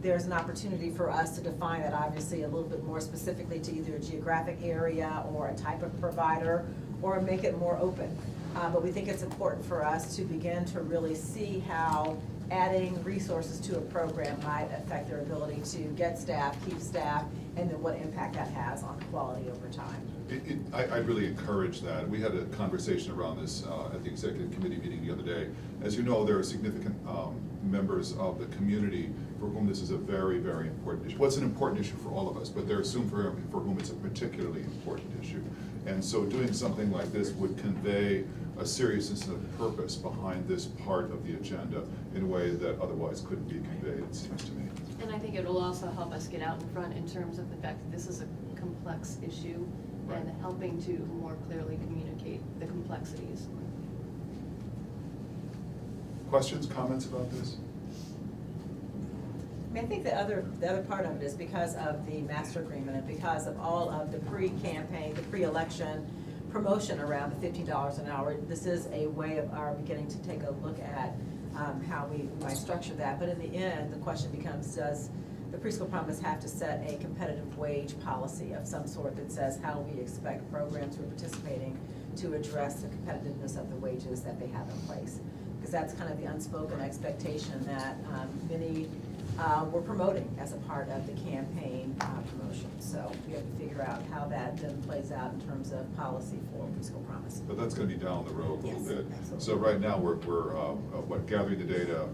there's an opportunity for us to define that obviously a little bit more specifically to either a geographic area or a type of provider, or make it more open. But we think it's important for us to begin to really see how adding resources to a program might affect their ability to get staff, keep staff, and then what impact that has on quality over time. I'd really encourage that. We had a conversation around this at the executive committee meeting the other day. As you know, there are significant members of the community for whom this is a very, very important issue. Well, it's an important issue for all of us, but there are some for whom it's a particularly important issue. And so doing something like this would convey a seriousness and a purpose behind this part of the agenda in a way that otherwise couldn't be conveyed, it seems to me. And I think it will also help us get out in front in terms of the fact that this is a complex issue, and helping to more clearly communicate the complexities. Questions, comments about this? I mean, I think the other part of it is because of the master agreement and because of all of the pre-campaign, the pre-election promotion around the $15 an hour. This is a way of our beginning to take a look at how we might structure that. But in the end, the question becomes, does the preschool promise have to set a competitive wage policy of some sort that says how we expect programs who are participating to address the competitiveness of the wages that they have in place? Because that's kind of the unspoken expectation that many were promoting as a part of the campaign promotion. So we have to figure out how that then plays out in terms of policy for preschool promise. But that's going to be down the road a little Yes, bit. absolutely. So right now, we're gathering the data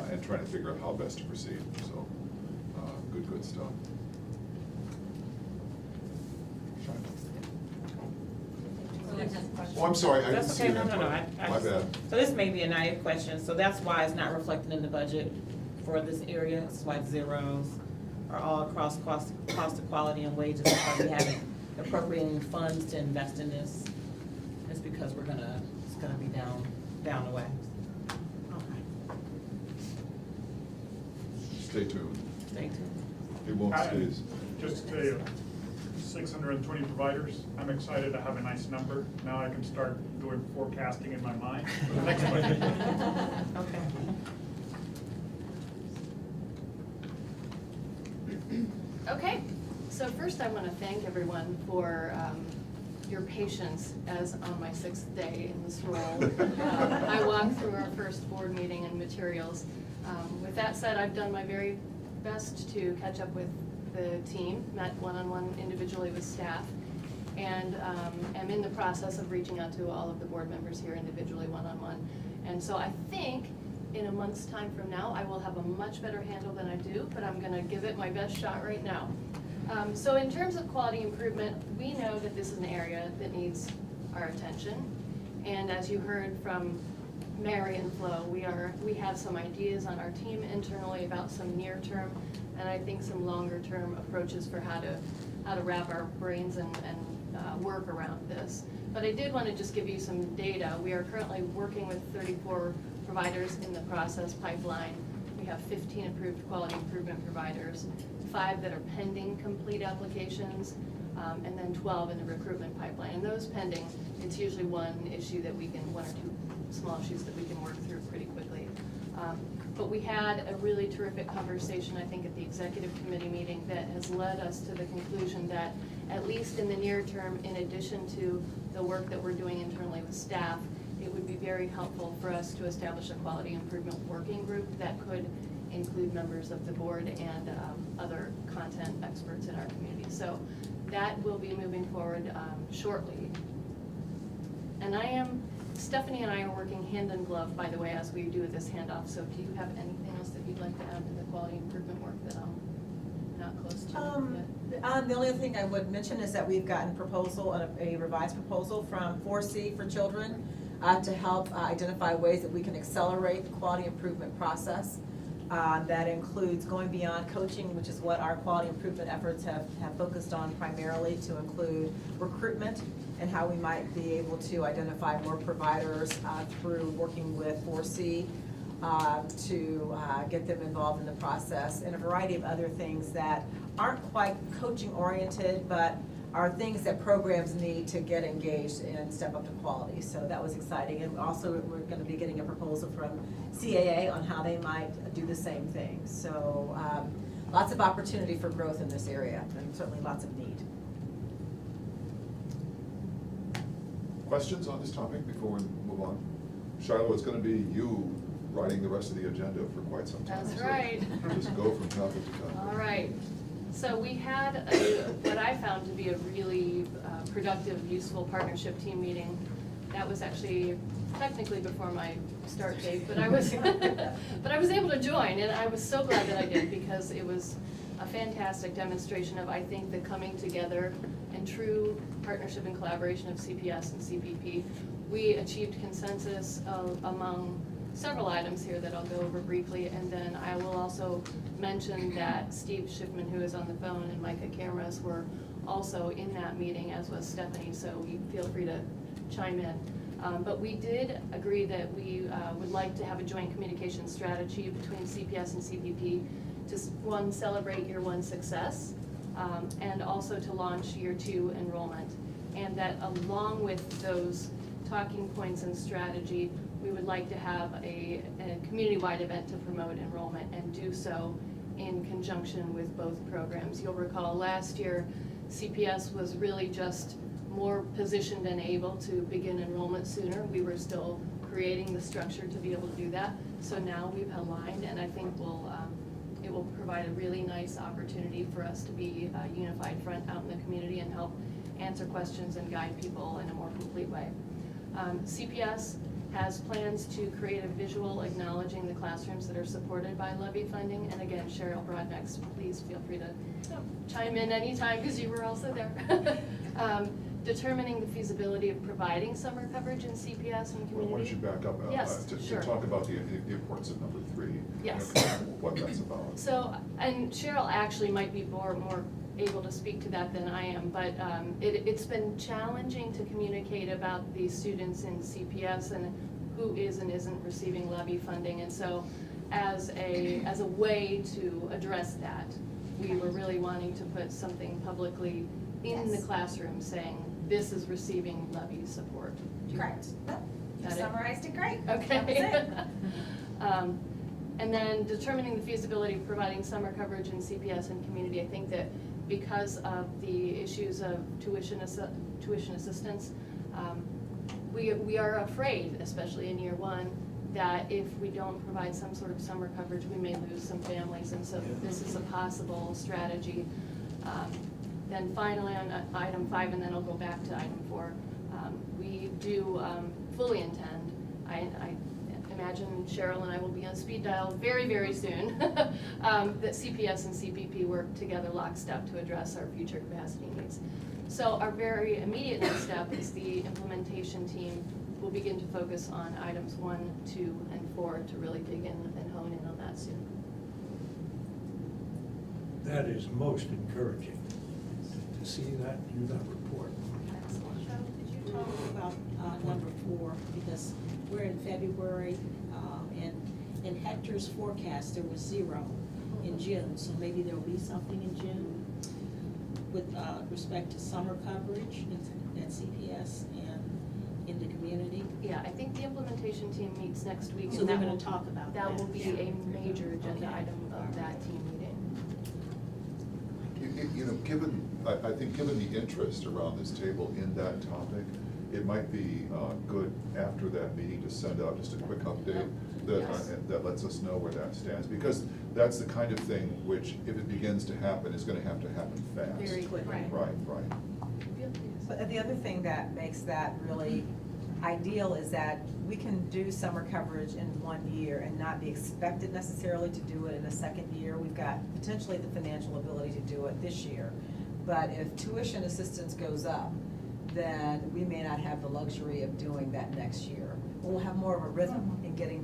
and trying to figure out how best to proceed. So good stuff. Oh, I'm sorry, I didn't That's see okay, your hand. I My just- bad. So this may be a naive question, so that's why it's not reflected in the budget for this area, it's why zeros are all across cost of quality and wages, because we haven't appropriating funds to invest in this. It's because it's gonna be down the way. Okay, Stay tuned. stay tuned. It won't stay. Just to tell you, 620 providers, I'm excited to have a nice number. Now I can start doing forecasting in my mind for the next budget. Okay. Okay, so first I want to thank everyone for your patience as on my 6th day in this role. I walked through our first board meeting and materials. With that said, I've done my very best to catch up with the team, met one-on-one individually with staff, and am in the process of reaching out to all of the board members here individually, one-on-one. And so I think in a month's time from now, I will have a much better handle than I do, but I'm gonna give it my best shot right now. So in terms of quality improvement, we know that this is an area that needs our attention. And as you heard from Mary and Flo, we have some ideas on our team internally about some near-term and I think some longer-term approaches for how to wrap our brains and work around this. But I did want to just give you some data. We are currently working with 34 providers in the process pipeline. We have 15 approved quality improvement providers, 5 that are pending complete applications, and then 12 in the recruitment pipeline. And those pending, it's usually one or two small issues that we can work through pretty quickly. But we had a really terrific conversation, I think, at the executive committee meeting that has led us to the conclusion that, at least in the near term, in addition to the work that we're doing internally with staff, it would be very helpful for us to establish a quality improvement working group that could include members of the board and other content experts in our community. So that will be moving forward shortly. And Stephanie and I are working hand in glove, by the way, as we do this handoff. So do you have anything else that you'd like to add to the quality improvement work that I'm not close to yet? The only other thing I would mention is that we've gotten a revised proposal from 4C for Children to help identify ways that we can accelerate the quality improvement process. That includes going beyond coaching, which is what our quality improvement efforts have focused on primarily, to include recruitment and how we might be able to identify more providers through working with 4C to get them involved in the process, and a variety of other things that aren't quite coaching oriented, but are things that programs need to get engaged and step up to quality. So that was exciting. And also we're going to be getting a proposal from CAA on how they might do the same thing. So lots of opportunity for growth in this area, and certainly lots of need. Questions on this topic before we move on? Shiloh, it's gonna be you writing the rest of the agenda for quite some time. That's so right. Just go from topic to topic. All right. So we had what I found to be a really productive, useful partnership team meeting. That was actually technically before my start date, but I was able to join, and I was so glad that I did, because it was a fantastic demonstration of, I think, the coming together and true partnership and collaboration of CPS and CPP. We achieved consensus among several items here that I'll go over briefly, and then I will also mention that Steve Schiffman, who is on the phone, and Micah Cameras were also in that meeting, as was Stephanie, so you feel free to chime in. But we did agree that we would like to have a joint communication strategy between CPS and CPP to, one, celebrate year 1 success, and also to launch year 2 enrollment. And that along with those talking points and strategy, we would like to have a community-wide event to promote enrollment, and do so in conjunction with both programs. You'll recall last year, CPS was really just more positioned and able to begin enrollment sooner. We were still creating the structure to be able to do that. So now we've aligned, and I think it will provide a really nice opportunity for us to be a unified front out in the community and help answer questions and guide people in a more complete way. CPS has plans to create a visual acknowledging the classrooms that are supported by levy funding. And again, Cheryl Broadnex, please feel free to chime in anytime, because you were also there. Determining the feasibility of providing summer coverage in CPS and community. Well, why don't you back up Yes, to sure. talk about the importance of number 3. Yes. What that's about. So, and Cheryl actually might be more able to speak to that than I am, but it's been challenging to communicate about the students in CPS and who is and isn't receiving levy funding. And so as a way to address that, we were really wanting to put something publicly in the classroom saying, this is receiving levy support. Correct. You Got it? summarized it great. Okay. That was it. And then determining the feasibility of providing summer coverage in CPS and community. I think that because of the issues of tuition assistance, we are afraid, especially in year one, that if we don't provide some sort of summer coverage, we may lose some families, and so this is a possible strategy. Then finally, on item 5, and then I'll go back to item 4, we do fully intend, I imagine Cheryl and I will be on speed dial very, very soon, that CPS and CPP work together lockstep to address our future capacity needs. So our very immediate next step is the implementation team will begin to focus on items 1, 2, and 4 to really dig in and hone in on that soon. That is most encouraging to see that in that report. Could you talk about number 4, because we're in February, and in Hector's forecast, there was 0 in June, so maybe there'll be something in June with respect to summer coverage at CPS and in the community. Yeah, I think the implementation team meets next week. So and they're that gonna will- talk about That that. will be a major agenda Okay. item of that team meeting. You know, I think given the interest around this table in that topic, it might be good after that meeting to send out just a quick update that lets us know where that stands. Because that's the kind of thing which, if it begins to happen, is gonna have to happen fast. Very quickly. Right. But the other thing that makes that really ideal is that we can do summer coverage in 1 year and not be expected necessarily to do it in a second year. We've got potentially the financial ability to do it this year. But if tuition assistance goes up, then we may not have the luxury of doing that next year. We'll have more of a rhythm in getting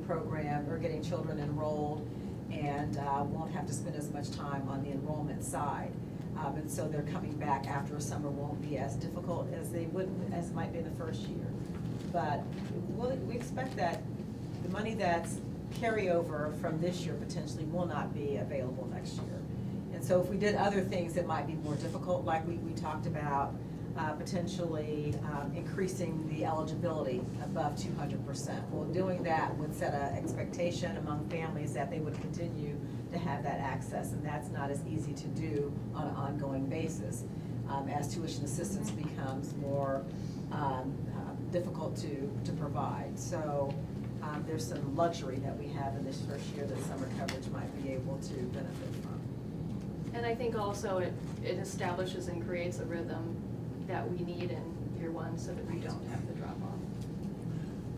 getting children enrolled, and won't have to spend as much time on the enrollment side. And so their coming back after a summer won't be as difficult as as it might be in the first year. But we expect that the money that's carryover from this year potentially will not be available next year. And so if we did other things that might be more difficult, like we talked about, potentially increasing the eligibility above 200%. Well, doing that would set an expectation among families that they would continue to have that access, and that's not as easy to do on an ongoing basis as tuition assistance becomes more difficult to provide. So there's some luxury that we have in this first year that summer coverage might be able to benefit from. And I think also it establishes and creates a rhythm that we need in year 1 so that we don't have to drop off.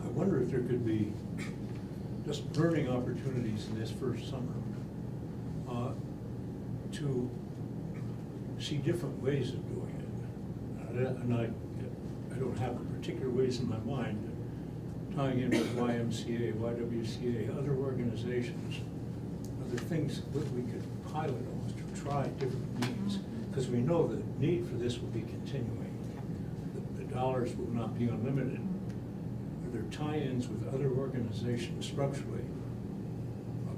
I wonder if there could be just learning opportunities in this first summer to see different ways of doing it. And I don't have particular ways in my mind, tying in with YMCA, YWCA, other organizations, other things that we could pilot almost to try different needs. Because we know the need for this will be continuing. The dollars will not be unlimited. There are tie-ins with other organizations structurally.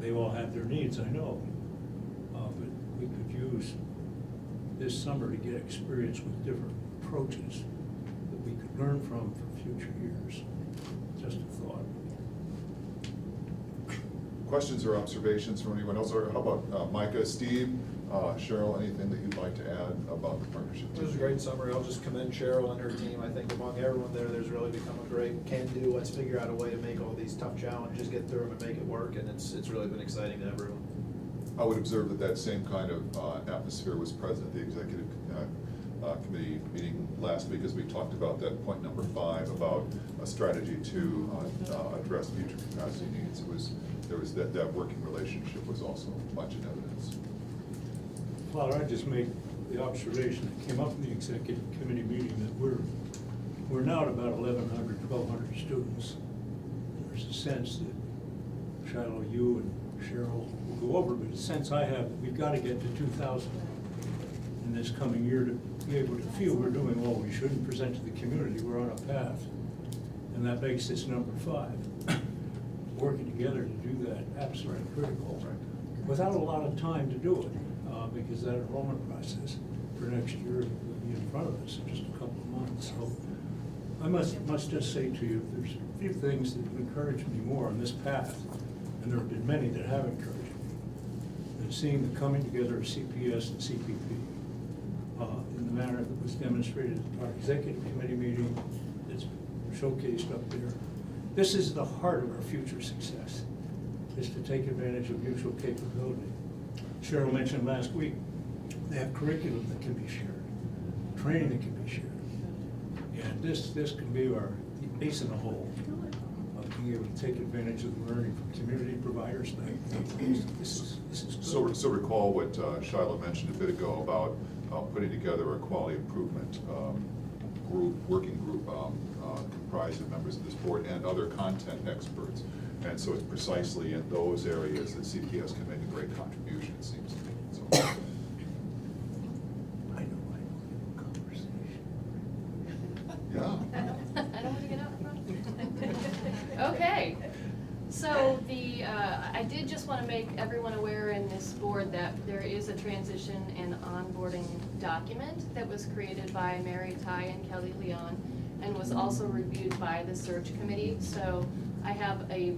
They all have their needs, I know. But we could use this summer to get experience with different approaches that we could learn from for future years. Just a thought. Questions or observations from anyone else? Or how about Micah, Steve, Cheryl, anything that you'd like to add about the partnership? It was a great summary. I'll just commend Cheryl and her team. I think among everyone there's really become a great can-do. Let's figure out a way to make all these tough challenges, get through them and make it work, and it's really been exciting to everyone. I would observe that same kind of atmosphere was present at the executive committee meeting last week as we talked about that point number 5 about a strategy to address future capacity needs. There was that working relationship was also much in evidence. Father, I just make the observation that came up in the executive committee meeting that we're now at about 1,100, 1,200 students. There's a sense that Shiloh, you and Cheryl will go over, but a sense I have that we've got to get to 2,000 in this coming year to be able to feel we're doing all we should and present to the community we're on a path. And that makes this number 5. Working together to do that absolutely critical, without a lot of time to do it, because that enrollment process for next year will be in front of us in just a couple of months. So I must just say to you, there's a few things that have encouraged me more on this path and there have been many that have encouraged me. And seeing the coming together of CPS and CPP in the manner that was demonstrated at our executive committee meeting, it's showcased up there. This is the heart of our future success, is to take advantage of mutual capability. Cheryl mentioned last week, they have curriculum that can be shared, training that can be shared. And this can be our ace in the hole of being able to take advantage of the learning from community providers. This is good. So recall what Shiloh mentioned a bit ago about putting together a quality improvement working group comprised of members of this board and other content experts. And so it's precisely in those areas that CPS can make a great contribution, it seems to me. So. I know, conversation. Yeah. I don't want to get out front. Okay, so I did just want to make everyone aware in this board that there is a transition and onboarding document that was created by Mary Ty and Kelly Leon and was also reviewed by the search committee. So I have a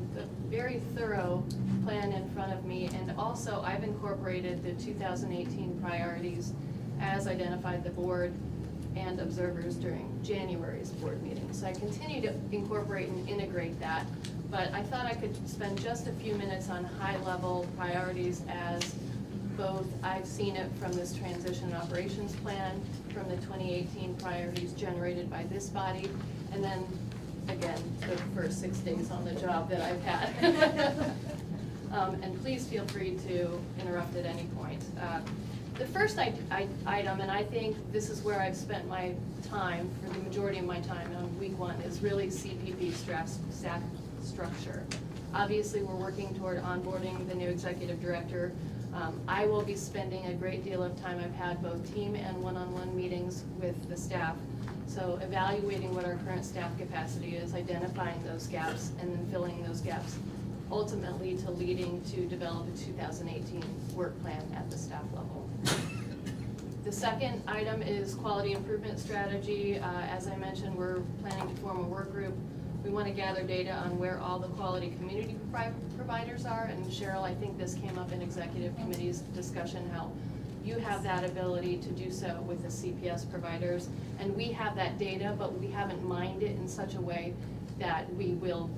very thorough plan in front of me, and also I've incorporated the 2018 priorities as identified the board and observers during January's board meeting. So I continue to incorporate and integrate that, but I thought I could spend just a few minutes on high-level priorities as both I've seen it from this transition operations plan, from the 2018 priorities generated by this body, and then, again, the first 6 days on the job that I've had. And please feel free to interrupt at any point. The first item, and I think this is where I've spent my time, for the majority of my time on week one, is really CPP staff structure. Obviously, we're working toward onboarding the new executive director. I will be spending a great deal of time. I've had both team and one-on-one meetings with the staff. So evaluating what our current staff capacity is, identifying those gaps, and then filling those gaps, ultimately to leading to develop a 2018 work plan at the staff level. The second item is quality improvement strategy. As I mentioned, we're planning to form a work group. We want to gather data on where all the quality community providers are, and Cheryl, I think this came up in executive committee's discussion, how you have that ability to do so with the CPS providers, and we have that data, but we haven't mined it in such a way that we will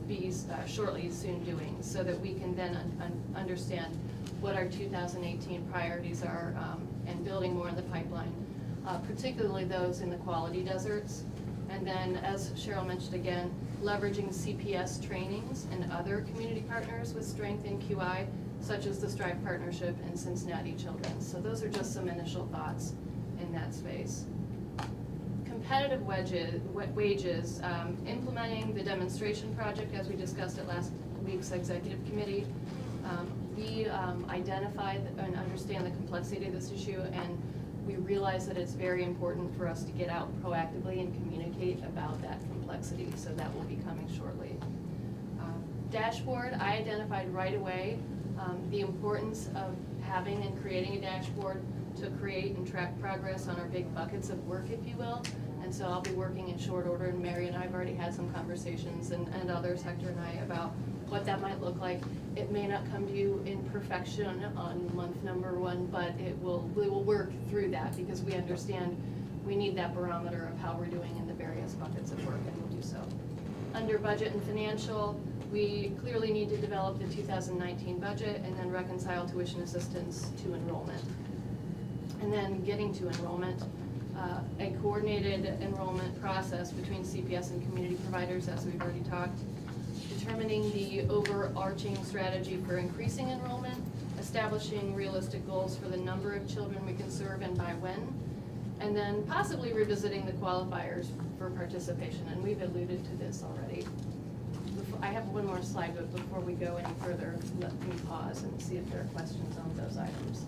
be shortly soon doing, so that we can then understand what our 2018 priorities are, and building more in the pipeline, particularly those in the quality deserts. And then, as Cheryl mentioned again, leveraging CPS trainings and other community partners with strength in QI, such as the Strive Partnership and Cincinnati Children. So those are just some initial thoughts in that space. Competitive wages, implementing the demonstration project as we discussed at last week's executive committee. We identified and understand the complexity of this issue, and we realize that it's very important for us to get out proactively and communicate about that complexity, so that will be coming shortly. Dashboard, I identified right away the importance of having and creating a dashboard to create and track progress on our big buckets of work, if you will. And so I'll be working in short order, and Mary and I have already had some conversations, and others, Hector and I, about what that might look like. It may not come to you in perfection on month number one, but we will work through that, because we understand we need that barometer of how we're doing in the various buckets of work, and we'll do so. Under budget and financial, we clearly need to develop the 2019 budget and then reconcile tuition assistance to enrollment. And then getting to enrollment, a coordinated enrollment process between CPS and community providers, as we've already talked. Determining the overarching strategy for increasing enrollment, establishing realistic goals for the number of children we can serve and by when, and then possibly revisiting the qualifiers for participation, and we've alluded to this already. I have one more slide, but before we go any further, let me pause and see if there are questions on those items.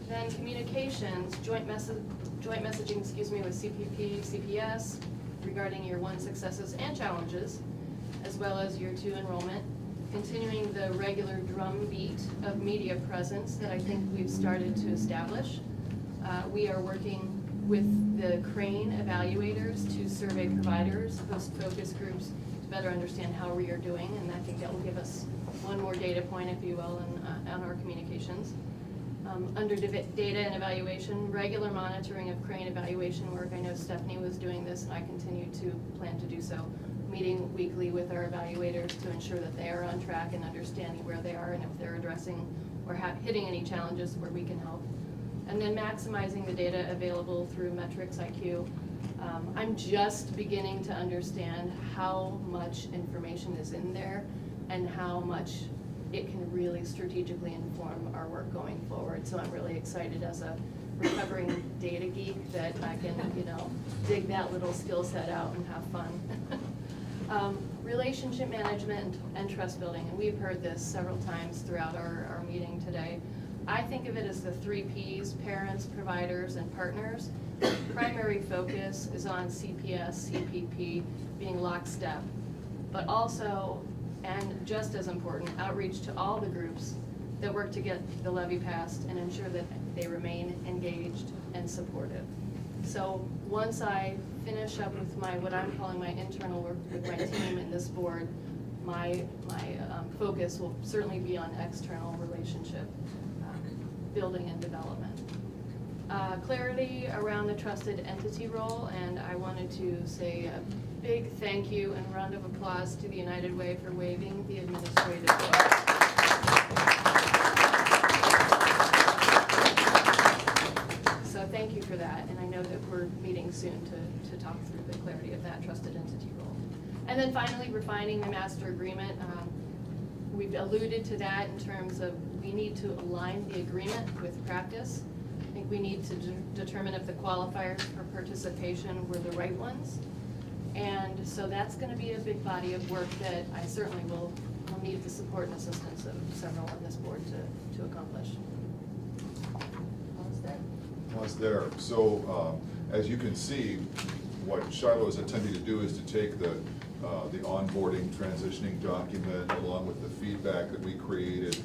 Then communications, joint messaging, with CPP, CPS regarding year one successes and challenges, as well as year two enrollment. Continuing the regular drumbeat of media presence that I think we've started to establish. We are working with the Crane evaluators to survey providers, host focus groups to better understand how we are doing, and I think that will give us one more data point, if you will, on our communications. Under data and evaluation, regular monitoring of Crane evaluation work. I know Stephanie was doing this, and I continue to plan to do so. Meeting weekly with our evaluators to ensure that they are on track and understanding where they are and if they're addressing or hitting any challenges where we can help. And then maximizing the data available through Metrics IQ. I'm just beginning to understand how much information is in there and how much it can really strategically inform our work going forward. So I'm really excited as a recovering data geek that I can, dig that little skill set out and have fun. Relationship management and trust building, and we've heard this several times throughout our meeting today. I think of it as the 3 Ps, parents, providers, and partners. Primary focus is on CPS, CPP being lockstep, but also, and just as important, outreach to all the groups that work to get the levy passed and ensure that they remain engaged and supportive. So once I finish up with what I'm calling my internal work with my team and this board, my focus will certainly be on external relationship building and development. Clarity around the trusted entity role, and I wanted to say a big thank you and round of applause to the United Way for waiving the administrative fee. So thank you for that, and I know that we're meeting soon to talk through the clarity of that trusted entity role. And then finally, refining the master agreement. We've alluded to that in terms of we need to align the agreement with practice. I think we need to determine if the qualifiers for participation were the right ones. And so that's going to be a big body of work that I certainly will need the support and assistance of several on this board to accomplish. Was there. So as you can see, what Shiloh is attempting to do is to take the onboarding transitioning document along with the feedback that we created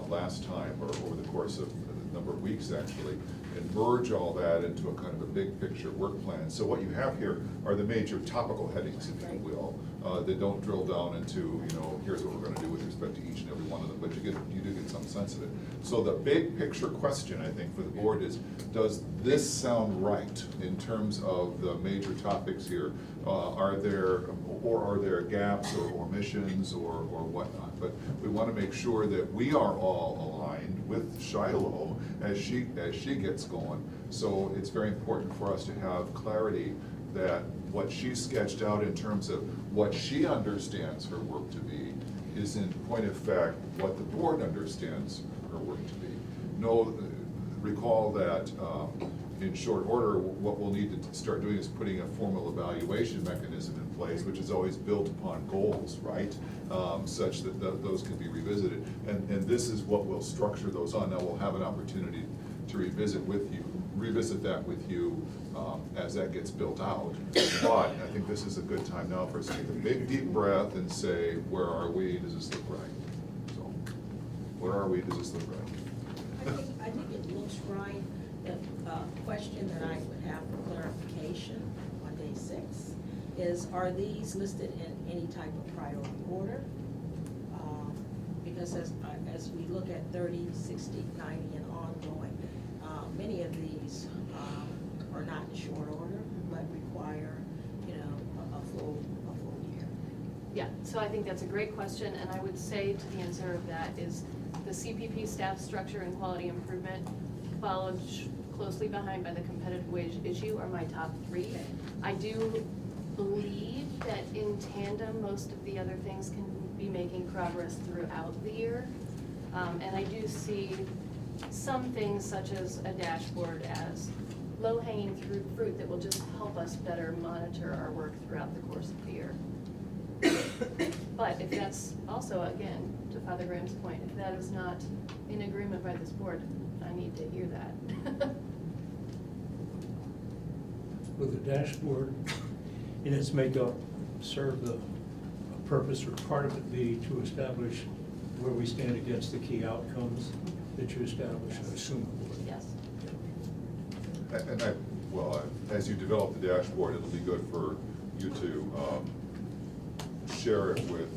last time, or over the course of a number of weeks actually, and merge all that into a kind of a big picture work plan. So what you have here are the major topical headings, if you will, that don't drill down into, here's what we're going to do with respect to each and every one of them, but you do get some sense of it. So the big picture question, I think, for the board is, does this sound right in terms of the major topics here? Are there gaps or omissions or whatnot? But we want to make sure that we are all aligned with Shiloh as she gets going. So it's very important for us to have clarity that what she sketched out in terms of what she understands her work to be is in point of fact what the board understands her work to be. Recall that in short order, what we'll need to start doing is putting a formal evaluation mechanism in place, which is always built upon goals, right? Such that those can be revisited. And this is what we'll structure those on. Now we'll have an opportunity to revisit that with you as that gets built out. But I think this is a good time now for us to take a big deep breath and say, where are we? Does this look right? So, where are we? Does this look right? I think it looks right. The question that I would have for clarification on day 6 is, are these listed in any type of priority order? Because as we look at 30, 60, 90, and ongoing, many of these are not in short order, but require, a full year. Yeah, so I think that's a great question, and I would say to the answer of that is the CPP staff structure and quality improvement, followed closely behind by the competitive wage issue, are my top 3. I do believe that in tandem, most of the other things can be making progress throughout the year. And I do see some things such as a dashboard as low-hanging fruit that will just help us better monitor our work throughout the course of the year. But if that's also, again, to Father Graham's point, if that is not in agreement by this board, I need to hear that. Will the dashboard in its makeup serve the purpose, or part of it be to establish where we stand against the key outcomes that you establish, I assume it would? Yes. And as you develop the dashboard, it'll be good for you to share it with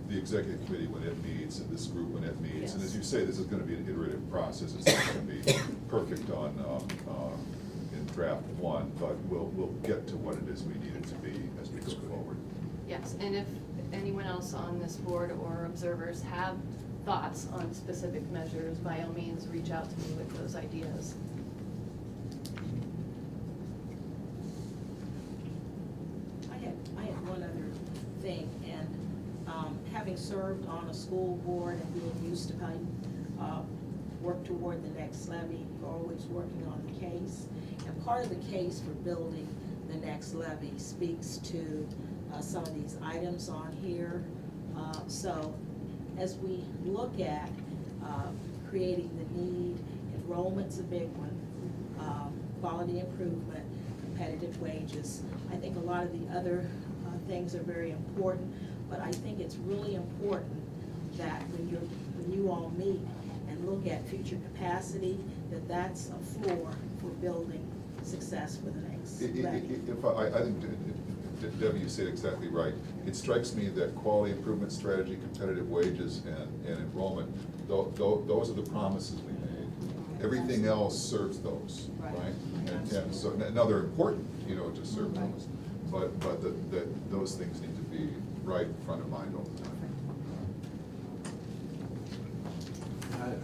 the executive committee when it meets, and this group when it meets. And as you say, this is gonna be an iterative process. It's not gonna be perfect in draft one, but we'll get to what it is we need it to be as we go forward. Yes, and if anyone else on this board or observers have thoughts on specific measures, by all means, reach out to me with those ideas. I had one other thing, and having served on a school board and being used to kind of work toward the next levy, you're always working on the case. And part of the case for building the next levy speaks to some of these items on here. So as we look at creating the need, enrollment's a big one, quality improvement, competitive wages. I think a lot of the other things are very important, but I think it's really important that when you all meet and look at future capacity, that's a floor for building success for the next levy. I think Debbie, you said exactly right. It strikes me that quality improvement strategy, competitive wages, and enrollment, those are the promises we made. Everything else serves those, right? And so, now they're important, to serve those, but those things need to be right in front of mind all the time.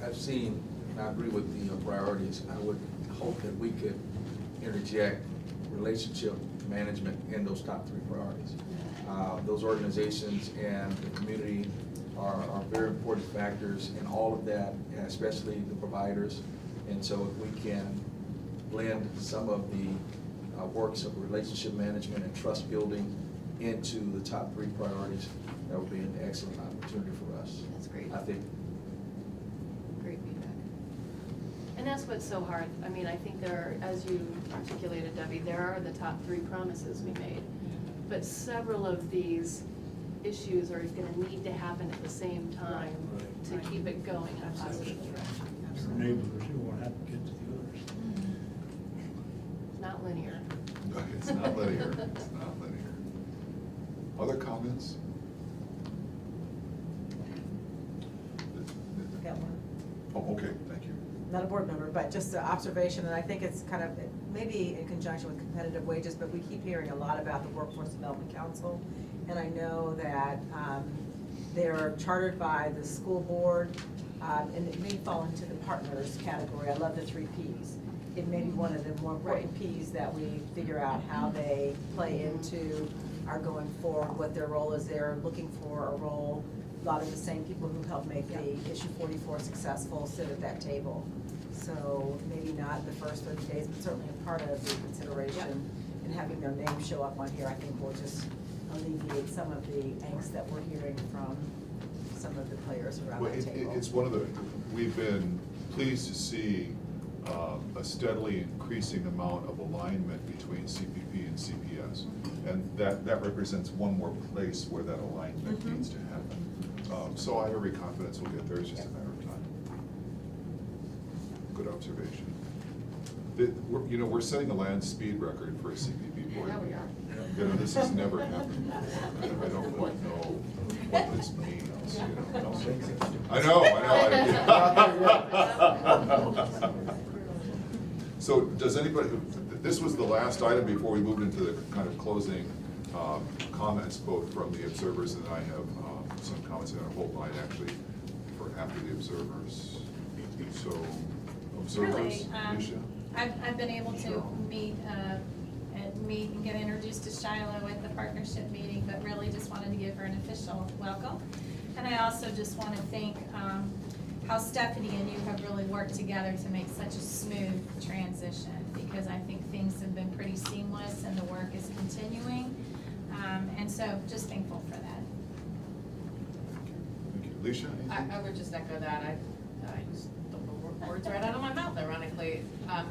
I've seen, and I agree with the priorities. I would hope that we could interject relationship management in those top 3 priorities. Those organizations and the community are very important factors in all of that, and especially the providers. And so if we can blend some of the works of relationship management and trust building into the top 3 priorities, that would be an excellent opportunity for us. That's great. I think. Great feedback. And that's what's so hard. I mean, I think there are, as you articulated, Debbie, there are the top 3 promises we made. But several of these issues are gonna need to happen at the same time to keep it going in a positive direction. Our neighbors who won't have to get to the others. Not linear. It's not linear, it's not linear. Other comments? Got one. Oh, okay, thank you. Not a board member, but just an observation, and I think it's kind of, maybe in conjunction with competitive wages, but we keep hearing a lot about the Workforce Development Council. And I know that they're chartered by the school board, and it may fall into the partners category. I love the 3 Ps. It may be one of the more important Ps that we figure out how they play into our going forward, what their role is. They're looking for a role. A lot of the same people who helped make the issue 44 successful sit at that table. So maybe not the first 30 days, but certainly a part of the consideration. And having their name show up on here, I think will just alleviate some of the angst that we're hearing from some of the players around the table. It's one of the, we've been pleased to see a steadily increasing amount of alignment between CPP and CPS. And that represents one more place where that alignment needs to happen. So I have every confidence we'll get there, it's just a matter of time. Good observation. We're setting a land speed record for a CPP board. Yeah, we are. This has never happened. I don't quite know what this means, I know. So does anybody, this was the last item before we moved into the kind of closing comments, both from the observers, and I have some comments in our whole line actually for after the observers. So observers, Really, Alicia? I've been able to meet and get introduced to Shiloh at the partnership meeting, but really just wanted to give her an official welcome. And I also just want to thank how Stephanie and you have really worked together to make such a smooth transition, because I think things have been pretty seamless and the work is continuing. And so just thankful for that. Thank you. Alicia? anything? I would just echo that. I just don't know words right out of my mouth, ironically.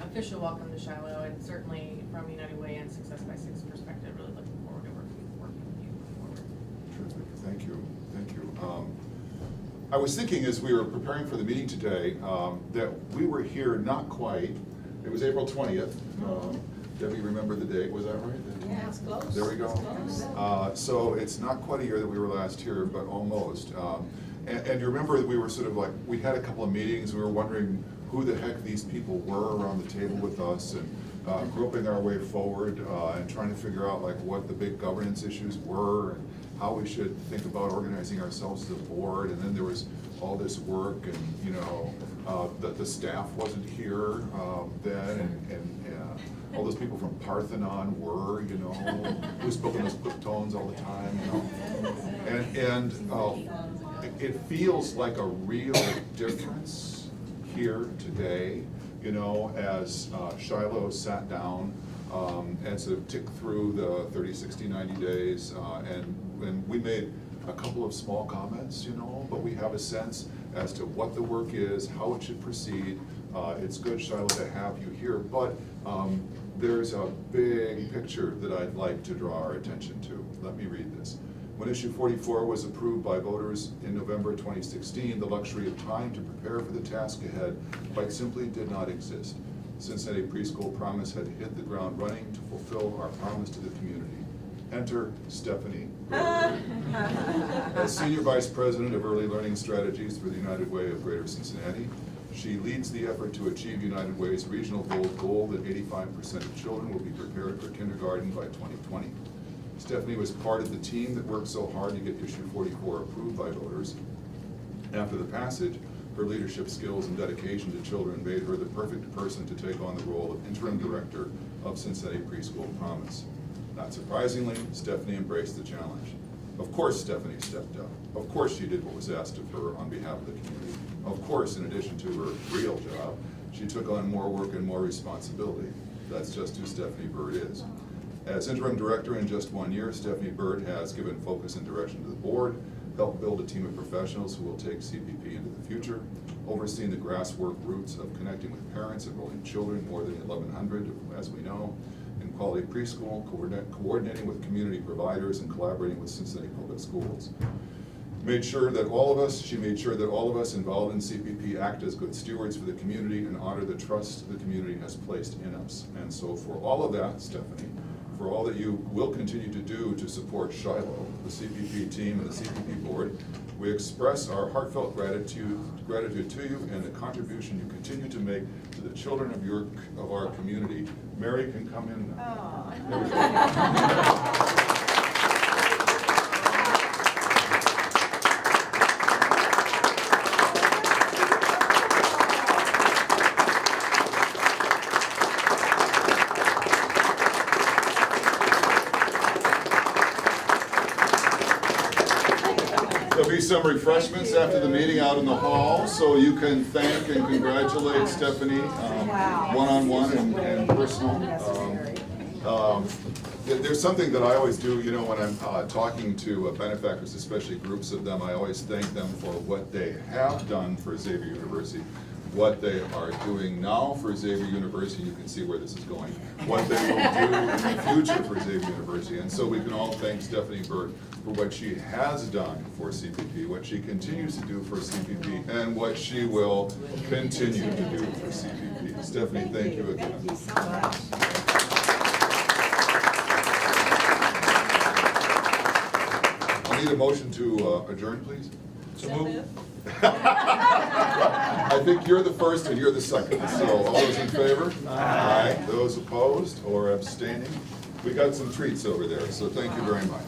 Official welcome to Shiloh, and certainly from United Way and Success by Six perspective, really looking forward to working with you going forward. Terrific, thank you. I was thinking as we were preparing for the meeting today, that we were here not quite It was April 20th. Debbie, remember the date, was that right? Yeah, it's close. There we go. It's close. So it's not quite a year that we were last here, but almost. And you remember that we were sort of like, we had a couple of meetings, we were wondering who the heck these people were around the table with us, and groping our way forward, and trying to figure out like what the big governance issues were, and how we should think about organizing ourselves as a board. And then there was all this work, and you know, the staff wasn't here then, and all those people from Parthenon were, you know, who spoke in those quick tones all the time, you know. And it feels like a real difference here today, you know, as Shiloh sat down and sort of ticked through the 30, 60, 90 days, and we made a couple of small comments, you know, but we have a sense as to what the work is, how it should proceed. It's good, Shiloh, to have you here, but there's a big picture that I'd like to draw our attention to. Let me read this. When issue 44 was approved by voters in November 2016, the luxury of time to prepare for the task ahead quite simply did not exist. Cincinnati Preschool Promise had hit the ground running to fulfill our promise to the community. Enter Stephanie Bird. As Senior Vice President of Early Learning Strategies for the United Way of Greater Cincinnati, she leads the effort to achieve United Way's regional goal that 85% of children will be prepared for kindergarten by 2020. Stephanie was part of the team that worked so hard to get issue 44 approved by voters. After the passage, her leadership skills and dedication to children made her the perfect person to take on the role of interim director of Cincinnati Preschool Promise. Not surprisingly, Stephanie embraced the challenge. Of course Stephanie stepped up. Of course she did what was asked of her on behalf of the community. Of course, in addition to her real job, she took on more work and more responsibility. That's just who Stephanie Bird is. As interim director in just 1 year, Stephanie Bird has given focus and direction to the board, helped build a team of professionals who will take CPP into the future, overseen the grassroots roots of connecting with parents, enrolling children, more than 1,100, as we know, in quality preschool, coordinating with community providers, and collaborating with Cincinnati Public Schools. She made sure that all of us involved in CPP act as good stewards for the community and honor the trust the community has placed in us. And so for all of that, Stephanie, for all that you will continue to do to support Shiloh, the CPP team, and the CPP board, we express our heartfelt gratitude to you and the contribution you continue to make to the children of our community. Mary can come in now. There we go. There'll be some refreshments after the meeting out in the hall, so you can thank and congratulate Stephanie one-on-one and personal. There's something that I always do, you know, when I'm talking to benefactors, especially groups of them, I always thank them for what they have done for Xavier University, what they are doing now for Xavier University. You can see where this is going, what they will do in the future for Xavier University. And so we can all thank Stephanie Bird for what she has done for CPP, what she continues to do for CPP, and what she will continue to do for CPP. Stephanie, thank you again. Thank you so much. I need a motion to adjourn, please. So moved. I think you're the first and you're the second, so all those in favor? Aye. Those opposed or abstaining? We got some treats over there, so thank you very much.